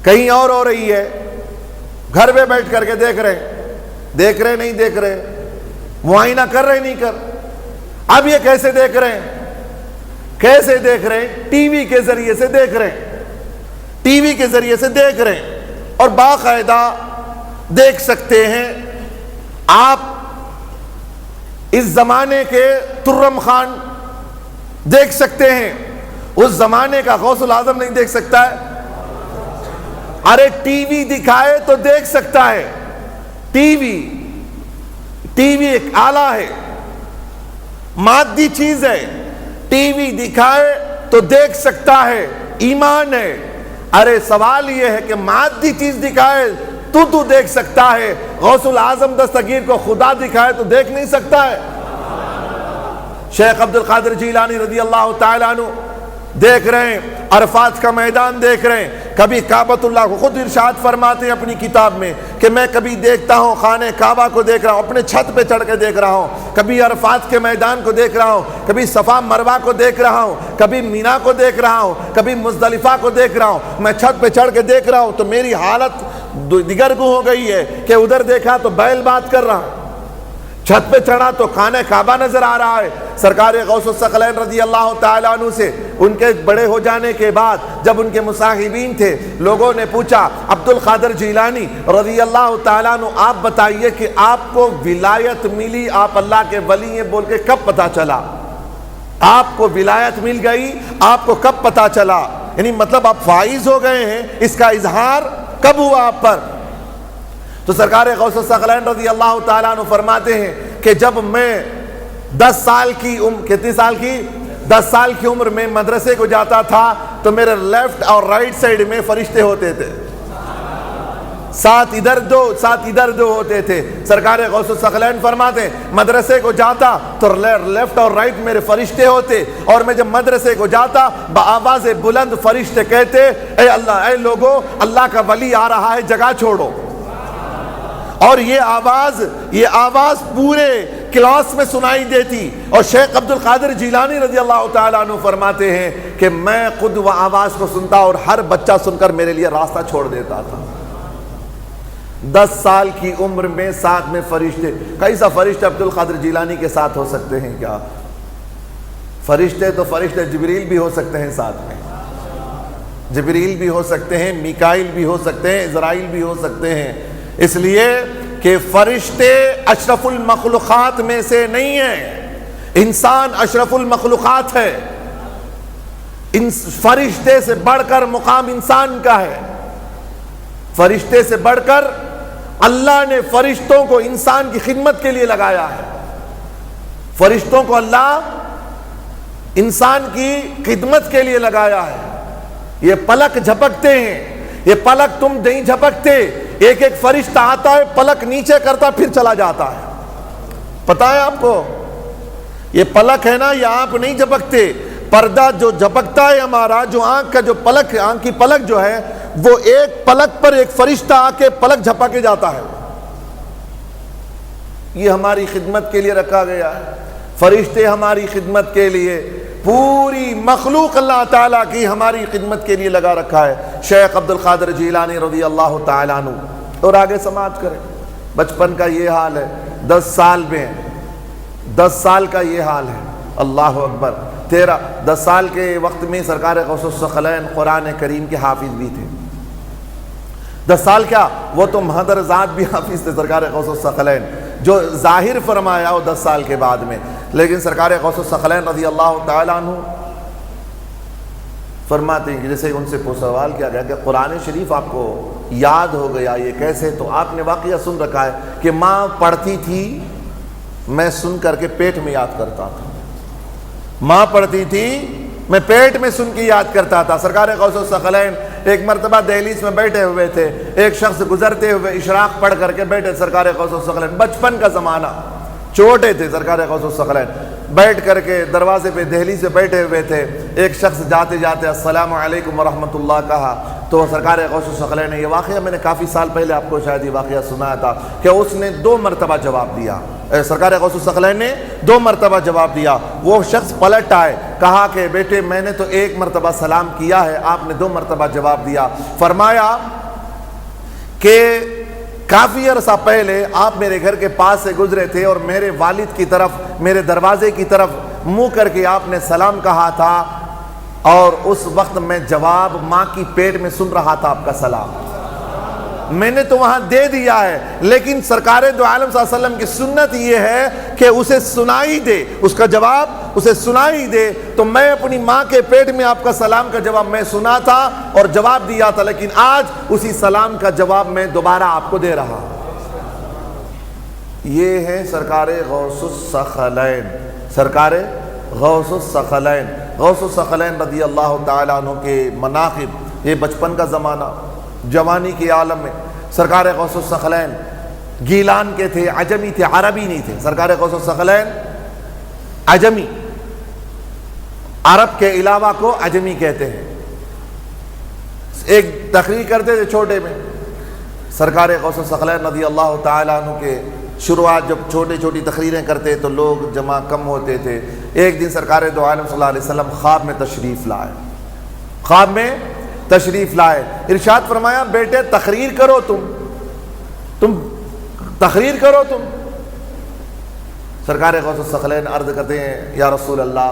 کہیں اور ہو رہی ہے، گھر میں بیٹھ کر کے دیکھ رہے نہیں دیکھ رہے، معائنہ کر رہے نہیں کر. اب یہ کیسے دیکھ رہے ہیں؟ کیسے دیکھ رہے ہیں؟ ٹی وی کے ذریعے سے دیکھ رہے ہیں، ٹی وی کے ذریعے سے دیکھ رہے ہیں. اور باقاعدہ دیکھ سکتے ہیں آپ اس زمانے کے ترم خان دیکھ سکتے ہیں، اس زمانے کا غوث العظم نہیں دیکھ سکتا ہے؟ ارے ٹی وی دکھائے تو دیکھ سکتا ہے. ٹی وی ایک آلہ ہے، مادی چیز ہے. ٹی وی دکھائے تو دیکھ سکتا ہے، ایمان ہے. ارے سوال یہ ہے کہ مادی چیز دکھائے تو دیکھ سکتا ہے، غوث العظم دستگیر کو خدا دکھائے تو دیکھ نہیں سکتا ہے. شیخ عبد القادر جیلانی رضی اللہ تعالیٰ عنہ دیکھ رہے ہیں، عرفات کا میدان دیکھ رہے ہیں. کبھی کعبۃ اللہ کو خود ارشاد فرماتے ہیں اپنی کتاب میں کہ میں کبھی دیکھتا ہوں خانہ کعبہ کو دیکھ رہا ہوں، اپنے چھت پہ چڑھ کے دیکھ رہا ہوں، کبھی عرفات کے میدان کو دیکھ رہا ہوں، کبھی صفا مروہ کو دیکھ رہا ہوں، کبھی مینا کو دیکھ رہا ہوں، کبھی مزدلفہ کو دیکھ رہا ہوں. میں چھت پہ چڑھ کے دیکھ رہا ہوں تو میری حالت دیگرگوں ہو گئی ہے کہ ادھر دیکھا تو بیل بات کر رہا ہوں، چھت پہ چڑھا تو خانہ کعبہ نظر آ رہا ہے. سرکار غوث الثقلین رضی اللہ تعالیٰ عنہ سے ان کے بڑے ہو جانے کے بعد جب ان کے مصاحبین تھے، لوگوں نے پوچھا عبد القادر جیلانی رضی اللہ تعالیٰ عنہ آپ بتائیے کہ آپ کو ولایت ملی، آپ اللہ کے ولی ہیں بول کے کب پتا چلا؟ آپ کو ولایت مل گئی، آپ کو کب پتا چلا؟ یعنی مطلب آپ فائز ہو گئے ہیں، اس کا اظہار کب ہوا آپ پر؟ تو سرکار غوث الثقلین رضی اللہ تعالیٰ عنہ فرماتے ہیں کہ جب میں 10 سال کی عمر، کتنی سال کی؟ 10 سال کی عمر میں مدرسے کو جاتا تھا تو میرے لیفٹ اور رائٹ سائڈ میں فرشتے ہوتے تھے، ساتھ ادھر دو ہوتے تھے. سرکار غوث الثقلین فرماتے ہیں مدرسے کو جاتا تو لیفٹ اور رائٹ میرے فرشتے ہوتے، اور میں جب مدرسے کو جاتا بآواز بلند فرشتے کہتے اے اللہ، اے لوگو، اللہ کا ولی آ رہا ہے، جگہ چھوڑو. اور یہ آواز پورے کلاس میں سنائی دیتی. اور شیخ عبد القادر جیلانی رضی اللہ تعالیٰ عنہ فرماتے ہیں کہ میں خود وہ آواز کو سنتا اور ہر بچہ سن کر میرے لیے راستہ چھوڑ دیتا تھا. 10 سال کی عمر میں ساتھ میں فرشتے. کیسا فرشتے عبد القادر جیلانی کے ساتھ ہو سکتے ہیں کیا؟ فرشتے تو فرشتے جبریل بھی ہو سکتے ہیں، ساتھ میں جبریل بھی ہو سکتے ہیں، میکائیل بھی ہو سکتے ہیں، اسرائیل بھی ہو سکتے ہیں. اس لیے کہ فرشتے اشرف المخلوقات میں سے نہیں ہیں، انسان اشرف المخلوقات ہے. فرشتے سے بڑھ کر مقام انسان کا ہے. فرشتے سے بڑھ کر اللہ نے فرشتوں کو انسان کی خدمت کے لیے لگایا ہے. فرشتوں کو اللہ انسان کی خدمت کے لیے لگایا ہے. یہ پلک جھپکتے ہیں، یہ پلک تم نہیں جھپکتے. ایک ایک فرشتہ آتا ہے، پلک نیچے کرتا پھر چلا جاتا ہے. پتہ ہے آپ کو یہ پلک ہے نا، یہ آپ نہیں جھپکتے. پردہ جو جھپکتا ہے ہمارا، جو آنکھ کا جو پلک ہے، آنکھ کی پلک جو ہے، وہ ایک پلک پر ایک فرشتہ آ کے پلک جھپا کے جاتا ہے. یہ ہماری خدمت کے لیے رکھا گیا ہے. فرشتے ہماری خدمت کے لیے، پوری مخلوق اللہ تعالیٰ کی ہماری خدمت کے لیے لگا رکھا ہے. شیخ عبد القادر جیلانی رضی اللہ تعالیٰ عنہ. اور آگے سماعت کریں. بچپن کا یہ حال ہے، 10 سال میں 10 سال کا یہ حال ہے. اللہ اکبر. 10 سال کے وقت میں سرکار غوث الثقلین قرآن کریم کے حافظ بھی تھے. 10 سال کیا، وہ تو مہدر ذات بھی حافظ تھے سرکار غوث الثقلین، جو ظاہر فرمایا وہ 10 سال کے بعد میں. لیکن سرکار غوث الثقلین رضی اللہ تعالیٰ عنہ فرماتے ہیں کہ جیسے ان سے سوال کیا گیا کہ قرآن شریف آپ کو یاد ہو گیا، یہ کیسے؟ تو آپ نے واقعہ سن رکھا ہے کہ ماں پڑھتی تھی، میں سن کر کے پیٹ میں یاد کرتا تھا. ماں پڑھتی تھی، میں پیٹ میں سن کے یاد کرتا تھا. سرکار غوث الثقلین ایک مرتبہ دہلیز میں بیٹھے ہوئے تھے، ایک شخص گزرتے ہوئے اشراق پڑھ کر کے بیٹھے. سرکار غوث الثقلین، بچپن کا زمانہ، چھوٹے تھے سرکار غوث الثقلین، بیٹھ کر کے دروازے پہ دہلیز سے بیٹھے ہوئے تھے. ایک شخص جاتے جاتے السلام علیکم ورحمۃ اللہ کہا تو سرکار غوث الثقلین نے، یہ واقعہ میں نے کافی سال پہلے آپ کو شاید یہ واقعہ سنایا تھا، کہ اس نے 2 مرتبہ جواب دیا. سرکار غوث الثقلین نے 2 مرتبہ جواب دیا. وہ شخص پلٹ آئے، کہا کہ بیٹے میں نے تو 1 مرتبہ سلام کیا ہے، آپ نے 2 مرتبہ جواب دیا. فرمایا کہ کافی عرصہ پہلے آپ میرے گھر کے پاس سے گزرے تھے اور میرے والد کی طرف، میرے دروازے کی طرف منہ کر کے آپ نے سلام کہا تھا، اور اس وقت میں جواب ماں کی پیٹ میں سن رہا تھا آپ کا سلام، میں نے تو وہاں دے دیا ہے، لیکن سرکار دو عالم صلی اللہ علیہ وسلم کی سنت یہ ہے کہ اسے سنائی دے، اس کا جواب اسے سنائی دے۔ تو میں اپنی ماں کے پیٹ میں آپ کا سلام کا جواب میں سنا تھا اور جواب دیا تھا، لیکن آج اسی سلام کا جواب میں دوبارہ آپ کو دے رہا ہوں۔ یہ ہے سرکار غوث الثقلین، سرکار غوث الثقلین، غوث الثقلین رضی اللہ تعالیٰ عنہ کے مناقب، یہ بچپن کا زمانہ، جوانی کے عالم میں سرکار غوث الثقلین گیلان کے تھے، عجمی تھے، عربی نہیں تھے۔ سرکار غوث الثقلین عجمی، عرب کے علاوہ کو عجمی کہتے ہیں۔ ایک تقریر کرتے تھے چھوٹے میں، سرکار غوث الثقلین رضی اللہ تعالیٰ عنہ کے شروعات جب چھوٹی چھوٹی تقریریں کرتے تو لوگ جمع کم ہوتے تھے۔ ایک دن سرکار دو عالم صلی اللہ علیہ وسلم خواب میں تشریف لائے، خواب میں تشریف لائے، ارشاد فرمایا بیٹے تقریر کرو، تم تقریر کرو تم۔ سرکار غوث الثقلین عرض کرتے ہیں یا رسول اللہ،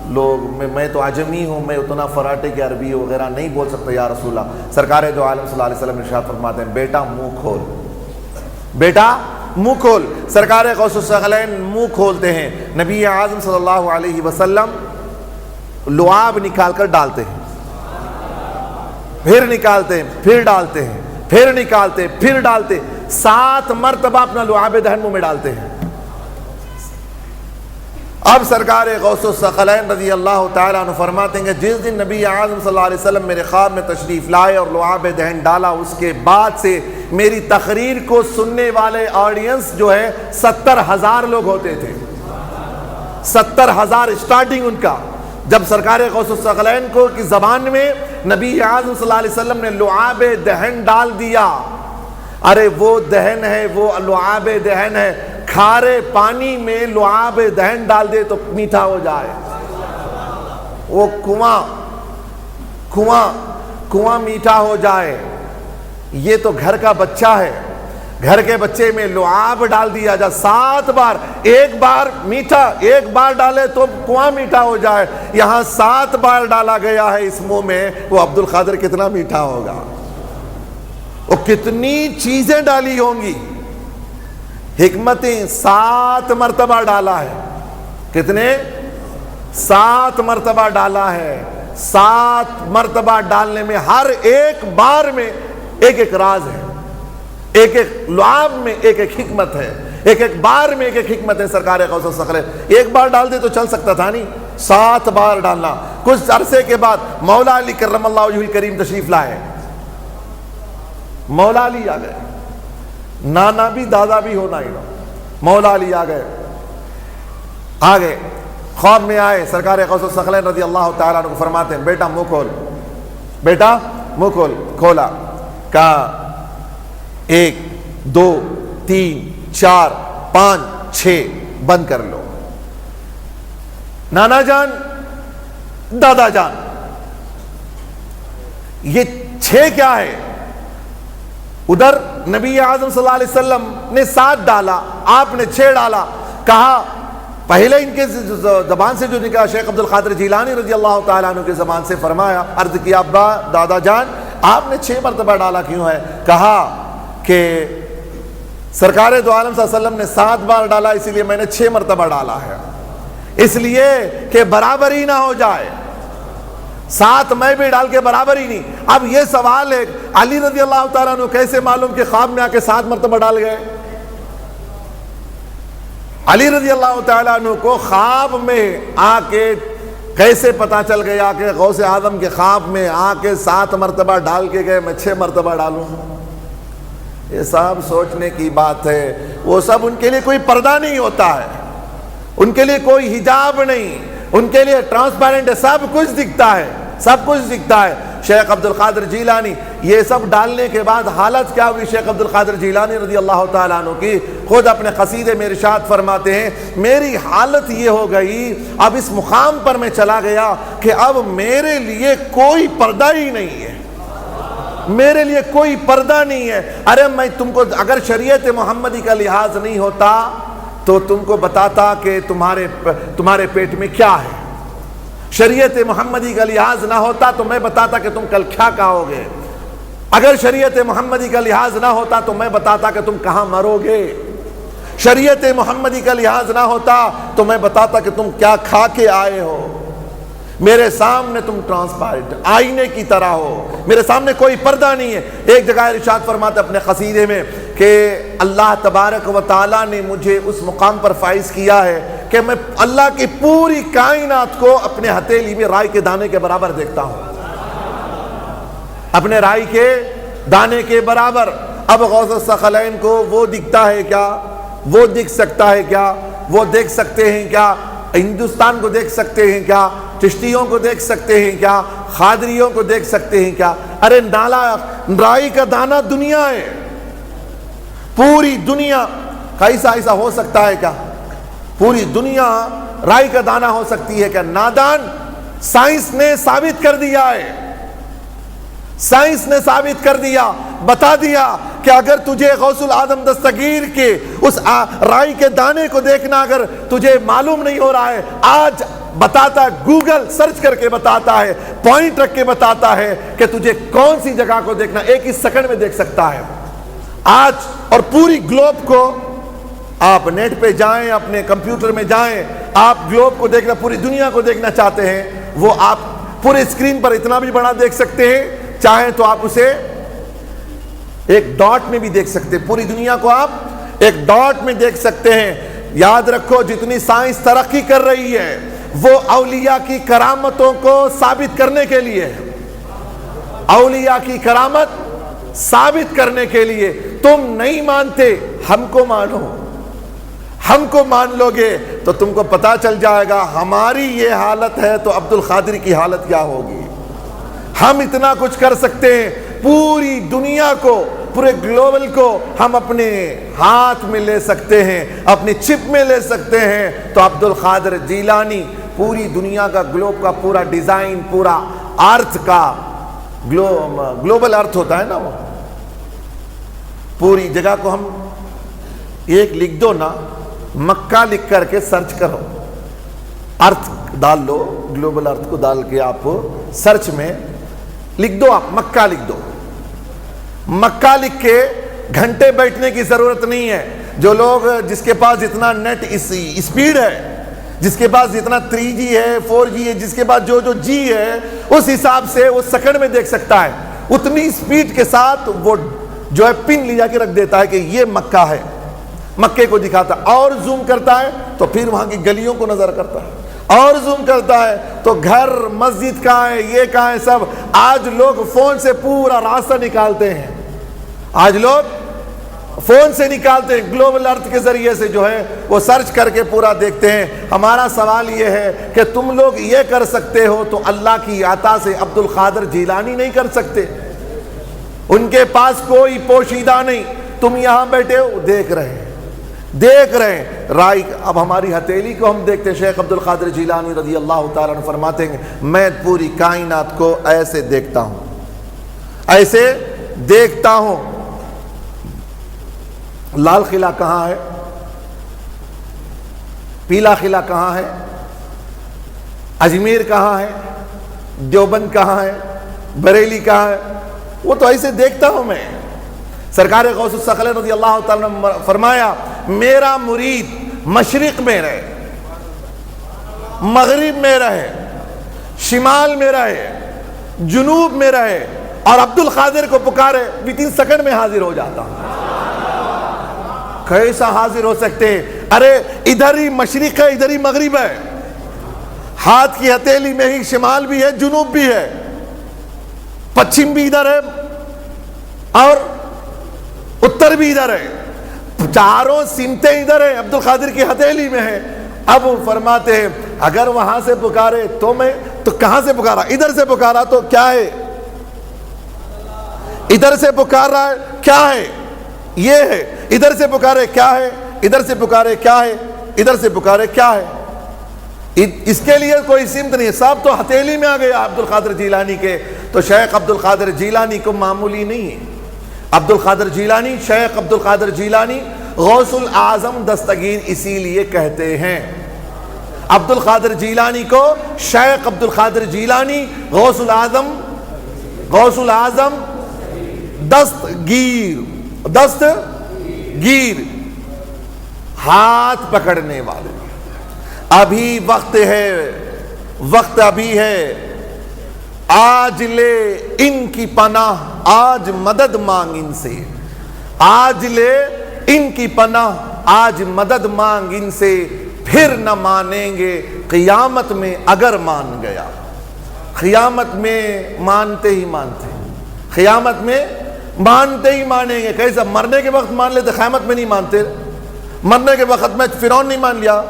لوگ میں تو عجمی ہوں، میں اتنا فراٹے کی عربی وغیرہ نہیں بول سکتا یا رسول اللہ۔ سرکار دو عالم صلی اللہ علیہ وسلم ارشاد فرماتے ہیں بیٹا منہ کھول، بیٹا منہ کھول۔ سرکار غوث الثقلین منہ کھولتے ہیں، نبی اعظم صلی اللہ علیہ وسلم لعاب نکال کر ڈالتے ہیں، پھر نکالتے ہیں، پھر ڈالتے ہیں، پھر نکالتے ہیں، پھر ڈالتے ہیں، 7 مرتبہ اپنا لعاب دہن منہ میں ڈالتے ہیں۔ اب سرکار غوث الثقلین رضی اللہ تعالیٰ عنہ فرماتے ہیں کہ جس دن نبی اعظم صلی اللہ علیہ وسلم میرے خواب میں تشریف لائے اور لعاب دہن ڈالا، اس کے بعد سے میری تقریر کو سننے والے آڈینس جو ہے 70,000 لوگ ہوتے تھے، 70,000 اسٹارٹنگ ان کا۔ جب سرکار غوث الثقلین کو کی زبان میں نبی اعظم صلی اللہ علیہ وسلم نے لعاب دہن ڈال دیا، ارے وہ دہن ہے، وہ لعاب دہن ہے، کھارے پانی میں لعاب دہن ڈال دے تو میٹھا ہو جائے، وہ کنواں میٹھا ہو جائے۔ یہ تو گھر کا بچہ ہے، گھر کے بچے میں لعاب ڈال دیا جا 7 بار، ایک بار میٹھا، ایک بار ڈالے تو کنواں میٹھا ہو جائے، یہاں 7 بار ڈالا گیا ہے اس منہ میں، وہ عبد القادر کتنا میٹھا ہوگا، وہ کتنی چیزیں ڈالی ہوں گی، حکمتیں 7 مرتبہ ڈالا ہے، کتنے 7 مرتبہ ڈالا ہے۔ 7 مرتبہ ڈالنے میں ہر ایک بار میں ایک ایک راز ہے، ایک ایک لعاب میں ایک ایک حکمت ہے، ایک ایک بار میں ایک ایک حکمت ہے۔ سرکار غوث الثقلین ایک بار ڈال دے تو چل سکتا تھا نہیں، 7 بار ڈالنا۔ کچھ عرصے کے بعد مولا علی کرم اللہ وجہہ الکریم تشریف لائے، مولا علی آ گئے، نانا بھی دادا بھی ہونا ہی نہ، مولا علی آ گئے، خواب میں آئے، سرکار غوث الثقلین رضی اللہ تعالیٰ عنہ کو فرماتے ہیں بیٹا منہ کھول، بیٹا منہ کھول۔ کھولا، کہا 1 2 3 4 5 6 بند کر لو۔ نانا جان، دادا جان، یہ 6 کیا ہے؟ ادھر نبی اعظم صلی اللہ علیہ وسلم نے 7 ڈالا، آپ نے 6 ڈالا۔ کہا پہلے ان کے زبان سے جو نکلا شیخ عبد القادر جیلانی رضی اللہ تعالیٰ عنہ کے زبان سے فرمایا، عرض کیا ابا دادا جان آپ نے 6 مرتبہ ڈالا کیوں ہے؟ کہا کہ سرکار دو عالم صلی اللہ علیہ وسلم نے 7 بار ڈالا، اسی لیے میں نے 6 مرتبہ ڈالا ہے، اس لیے کہ برابری نہ ہو جائے، 7 میں بھی ڈال کے برابر ہی نہیں۔ اب یہ سوال ہے علی رضی اللہ تعالیٰ عنہ کیسے معلوم کہ خواب میں آ کے 7 مرتبہ ڈال گئے؟ علی رضی اللہ تعالیٰ عنہ کو خواب میں آ کے کیسے پتا چل گیا کہ غوث اعظم کے خواب میں آ کے 7 مرتبہ ڈال کے گئے، میں 6 مرتبہ ڈالوں؟ یہ سب سوچنے کی بات ہے۔ وہ سب ان کے لیے کوئی پردہ نہیں ہوتا ہے، ان کے لیے کوئی حجاب نہیں، ان کے لیے ٹرانسپیرنٹ ہے، سب کچھ دکھتا ہے، سب کچھ دکھتا ہے۔ شیخ عبد القادر جیلانی، یہ سب ڈالنے کے بعد حالت کیا ہوئی شیخ عبد القادر جیلانی رضی اللہ تعالیٰ عنہ کی؟ خود اپنے قصیدے میں ارشاد فرماتے ہیں میری حالت یہ ہو گئی، اب اس مقام پر میں چلا گیا کہ اب میرے لیے کوئی پردہ ہی نہیں ہے، میرے لیے کوئی پردہ نہیں ہے. ارے میں تم کو اگر شریعت محمدی کا لحاظ نہیں ہوتا تو تم کو بتاتا کہ تمہارے پیٹ میں کیا ہے. شریعت محمدی کا لحاظ نہ ہوتا تو میں بتاتا کہ تم کل کیا کہو گے. اگر شریعت محمدی کا لحاظ نہ ہوتا تو میں بتاتا کہ تم کہاں مرو گے. شریعت محمدی کا لحاظ نہ ہوتا تو میں بتاتا کہ تم کیا کھا کے آئے ہو. میرے سامنے تم ٹرانسپیرنٹ آئینے کی طرح ہو, میرے سامنے کوئی پردہ نہیں ہے. ایک جگہ ارشاد فرماتے اپنے قصیدے میں کہ اللہ تبارک و تعالیٰ نے مجھے اس مقام پر فائز کیا ہے کہ میں اللہ کی پوری کائنات کو اپنے ہتھیلی میں رائی کے دانے کے برابر دیکھتا ہوں, اپنے رائی کے دانے کے برابر. اب غوث الثقلین کو وہ دکھتا ہے کیا, وہ دکھ سکتا ہے کیا, وہ دیکھ سکتے ہیں کیا, ہندوستان کو دیکھ سکتے ہیں کیا, چشتیوں کو دیکھ سکتے ہیں کیا, خادریوں کو دیکھ سکتے ہیں کیا. ارے نالا رائی کا دانہ دنیا ہے, پوری دنیا. ایسا ہو سکتا ہے کیا؟ پوری دنیا رائی کا دانہ ہو سکتی ہے کیا؟ نادان. سائنس نے ثابت کر دیا ہے, سائنس نے ثابت کر دیا, بتا دیا کہ اگر تجھے غوث العظم دستگیر کے اس رائی کے دانے کو دیکھنا اگر تجھے معلوم نہیں ہو رہا ہے, آج بتاتا ہے, گوگل سرچ کر کے بتاتا ہے, پوائنٹ رکھ کے بتاتا ہے کہ تجھے کون سی جگہ کو دیکھنا, ایک ہی سیکنڈ میں دیکھ سکتا ہے آج. اور پوری گلوب کو آپ نیٹ پہ جائیں, اپنے کمپیوٹر میں جائیں, آپ گلوب کو دیکھنا, پوری دنیا کو دیکھنا چاہتے ہیں, وہ آپ پورے اسکرین پر اتنا بھی بڑا دیکھ سکتے ہیں, چاہیں تو آپ اسے ایک ڈاٹ میں بھی دیکھ سکتے ہیں. پوری دنیا کو آپ ایک ڈاٹ میں دیکھ سکتے ہیں. یاد رکھو جتنی سائنس ترقی کر رہی ہے وہ اولیاء کی کرامتوں کو ثابت کرنے کے لیے ہے, اولیاء کی کرامت ثابت کرنے کے لیے. تم نہیں مانتے, ہم کو مانو, ہم کو مان لو گے تو تم کو پتا چل جائے گا ہماری یہ حالت ہے تو عبد القادر کی حالت کیا ہوگی. ہم اتنا کچھ کر سکتے ہیں, پوری دنیا کو, پورے گلوبل کو ہم اپنے ہاتھ میں لے سکتے ہیں, اپنی چپ میں لے سکتے ہیں. تو عبد القادر جیلانی پوری دنیا کا, گلوب کا پورا ڈیزائن, پورا ارتھ کا, گلوبل ارتھ ہوتا ہے نا, وہ پوری جگہ کو ہم ایک لکھ دو نا, مکہ لکھ کر کے سرچ کرو, ارتھ ڈال لو, گلوبل ارتھ کو ڈال کے آپ سرچ میں لکھ دو, آپ مکہ لکھ دو. مکہ لکھ کے گھنٹے بیٹھنے کی ضرورت نہیں ہے. جو لوگ, جس کے پاس جتنا نیٹ اسپیڈ ہے, جس کے پاس جتنا 3G ہے, 4G ہے, جس کے پاس جو G ہے, اس حساب سے وہ سیکنڈ میں دیکھ سکتا ہے. اتنی اسپیڈ کے ساتھ وہ جو ہے پن لے جا کے رکھ دیتا ہے کہ یہ مکہ ہے, مکے کو دکھاتا, اور زوم کرتا ہے تو پھر وہاں کی گلیوں کو نظر کرتا ہے, اور زوم کرتا ہے تو گھر, مسجد کہاں ہے, یہ کہاں ہے, سب. آج لوگ فون سے پورا راستہ نکالتے ہیں, آج لوگ فون سے نکالتے ہیں, گلوبل ارتھ کے ذریعے سے جو ہے وہ سرچ کر کے پورا دیکھتے ہیں. ہمارا سوال یہ ہے کہ تم لوگ یہ کر سکتے ہو تو اللہ کی عطا سے عبد القادر جیلانی نہیں کر سکتے. ان کے پاس کوئی پوشیدہ نہیں, تم یہاں بیٹھے ہو, دیکھ رہے ہیں, دیکھ رہے ہیں رائی. اب ہماری ہتھیلی کو ہم دیکھتے ہیں. شیخ عبد القادر جیلانی رضی اللہ تعالیٰ عنہ فرماتے ہیں میں پوری کائنات کو ایسے دیکھتا ہوں, ایسے دیکھتا ہوں. لال قلعہ کہاں ہے, پیلا قلعہ کہاں ہے, اجمیر کہاں ہے, دیوبند کہاں ہے, بریلی کہاں ہے, وہ تو ایسے دیکھتا ہوں میں. سرکار غوث الثقلین رضی اللہ تعالیٰ نے فرمایا میرا مرید مشرق میں رہے, مغرب میں رہے, شمال میں رہے, جنوب میں رہے, اور عبد القادر کو پکارے, 2-3 سیکنڈ میں حاضر ہو جاتا ہوں. کیسا حاضر ہو سکتے ہیں؟ ارے ادھر ہی مشرق ہے, ادھر ہی مغرب ہے, ہاتھ کی ہتھیلی میں ہی شمال بھی ہے, جنوب بھی ہے, پچھم بھی ادھر ہے, اور اتر بھی ادھر ہے, چاروں سمتیں ادھر ہیں, عبد القادر کی ہتھیلی میں ہے. اب فرماتے ہیں اگر وہاں سے پکارے تو میں تو کہاں سے پکارا, ادھر سے پکارا تو کیا ہے, ادھر سے پکار رہا ہے کیا ہے, یہ ہے, ادھر سے پکارے کیا ہے, ادھر سے پکارے کیا ہے, ادھر سے پکارے کیا ہے. اس کے لیے کوئی سمت نہیں ہے، سب تو ہتھیلی میں آ گیا عبد القادر جیلانی کے. تو شیخ عبد القادر جیلانی کو معمولی نہیں ہے. عبد القادر جیلانی، شیخ عبد القادر جیلانی غوث الاعظم دستگیر اسی لیے کہتے ہیں. عبد القادر جیلانی کو شیخ عبد القادر جیلانی غوث الاعظم دستگیر ہاتھ پکڑنے والے. ابھی وقت ابھی ہے، آج لے ان کی پناہ، آج مدد مانگ ان سے. آج لے ان کی پناہ، آج مدد مانگ ان سے، پھر نہ مانیں گے قیامت میں اگر مان گیا. قیامت میں مانتے ہی مانیں گے. کیسا مرنے کے وقت مان لیتے، قیامت میں نہیں مانتے. مرنے کے وقت میں فرعون نہیں مان لیا،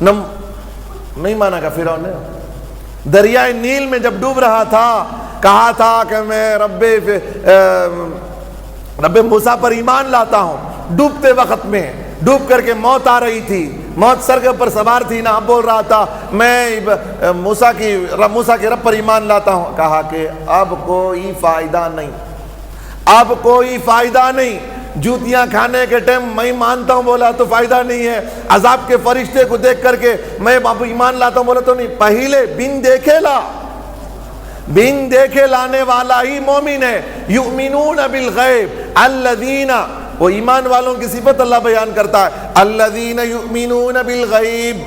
نہیں مانا گا فرعون نے. دریائے نیل میں جب ڈوب رہا تھا، کہا تھا کہ میں رب موسیٰ پر ایمان لاتا ہوں. ڈوبتے وقت میں ڈوب کر کے موت آ رہی تھی، موت سر کے اوپر سوار تھی نا. اب بول رہا تھا میں موسیٰ کے رب پر ایمان لاتا ہوں. کہا کہ اب کوئی فائدہ نہیں. جوتیاں کھانے کے ٹائم میں مانتا ہوں بولا تو فائدہ نہیں ہے. عذاب کے فرشتے کو دیکھ کر کے میں اب ایمان لاتا ہوں بولا تو نہیں. پہلے بن دیکھے لانے والا ہی مومن ہے. یؤمنون بالغیب الذین، وہ ایمان والوں کی صفت اللہ بیان کرتا ہے. الذین یؤمنون بالغیب،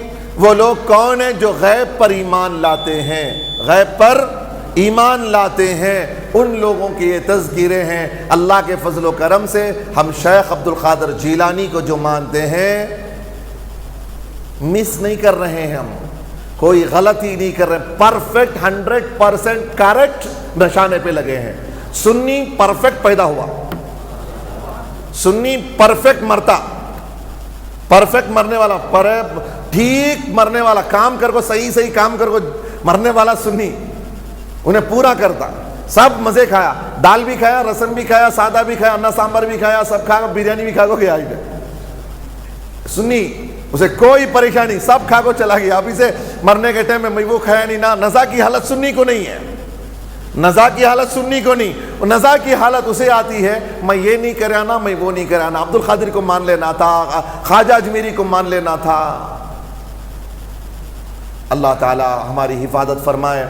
وہ لوگ کون ہیں جو غیب پر ایمان لاتے ہیں. غیب پر ایمان لاتے ہیں، ان لوگوں کے یہ تذکیرے ہیں. اللہ کے فضل و کرم سے ہم شیخ عبد القادر جیلانی کو جو مانتے ہیں، مس نہیں کر رہے ہیں، ہم کوئی غلطی نہیں کر رہے. پرفیکٹ 100% کریکٹ نشانے پہ لگے ہیں. سنی پرفیکٹ پیدا ہوا، سنی پرفیکٹ مرتا، پرفیکٹ مرنے والا، ٹھیک مرنے والا، کام کر کو صحیح کام کر کو مرنے والا سنی. انہیں پورا کرتا. سب مزے کھایا، دال بھی کھایا، رسم بھی کھایا، سادہ بھی کھایا، انا سامبر بھی کھایا، سب کھا، بریانی بھی کھا کو گیا. سنی اسے کوئی پریشانی، سب کھا کو چلا گیا. اب اسے مرنے کے ٹائم میں وہ کھایا نہیں. نہ نزا کی حالت سنی کو نہیں ہے، نزا کی حالت سنی کو نہیں. نزا کی حالت اسے آتی ہے میں یہ نہیں کرانا، میں وہ نہیں کرانا. عبد القادر کو مان لینا تھا، خواجہ اجمیری کو مان لینا تھا. اللہ تعالی ہماری حفاظت فرمائے.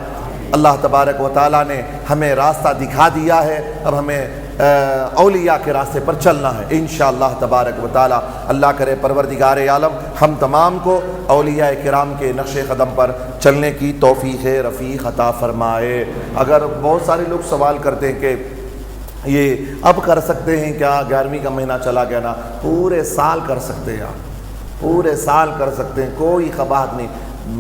اللہ تبارک و تعالیٰ نے ہمیں راستہ دکھا دیا ہے، اب ہمیں اولیاء کے راستے پر چلنا ہے انشاءاللہ تبارک و تعالیٰ. اللہ کرے پروردگار عالم ہم تمام کو اولیاء کرام کے نقش قدم پر چلنے کی توفیق رفیق عطا فرمائے. اگر بہت سارے لوگ سوال کرتے ہیں کہ یہ اب کر سکتے ہیں کیا، 11ویں کا مہینہ چلا گیا نا، پورے سال کر سکتے ہیں، پورے سال کر سکتے ہیں، کوئی قباحت نہیں.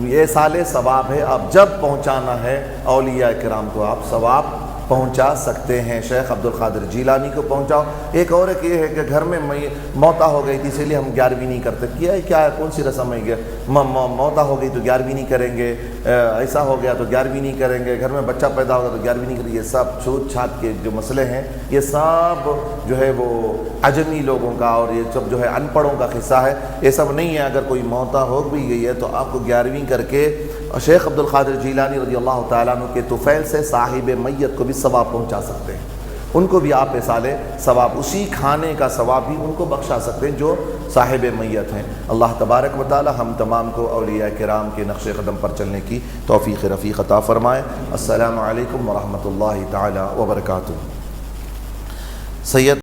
یہ سال ثواب ہے. آپ جب پہنچانا ہے اولیاء کرام کو آپ ثواب پہنچا سکتے ہیں. شیخ عبد القادر جیلانی کو پہنچاؤ. ایک اور ایک یہ ہے کہ گھر میں موتا ہو گئی تھی اسی لیے ہم 11ویں نہیں کرتے. کیا ہے کون سی رسم ہے؟ موتا ہو گئی تو 11ویں نہیں کریں گے، ایسا ہو گیا تو 11ویں نہیں کریں گے، گھر میں بچہ پیدا ہوگا تو 11ویں نہیں کریں گے. یہ سب چھوٹ چھات کے جو مسئلے ہیں یہ سب جو ہے وہ عجمی لوگوں کا اور یہ سب جو ہے ان پڑھوں کا قصہ ہے. یہ سب نہیں ہے. اگر کوئی موتا ہو بھی گئی ہے تو آپ کو 11ویں کر کے شیخ عبد القادر جیلانی رضی اللہ تعالیٰ عنہ کے طفیل سے صاحب میت کو بھی ثواب پہنچا سکتے ہیں. ان کو بھی آپ ایسالے ثواب، اسی کھانے کا ثواب بھی ان کو بخشا سکتے ہیں جو صاحب میت ہیں. اللہ تبارک و تعالی ہم تمام کو اولیاء کرام کے نقش قدم پر چلنے کی توفیق رفیق عطا فرمائے. السلام علیکم ورحمۃ اللہ تعالی وبرکاتہ. سید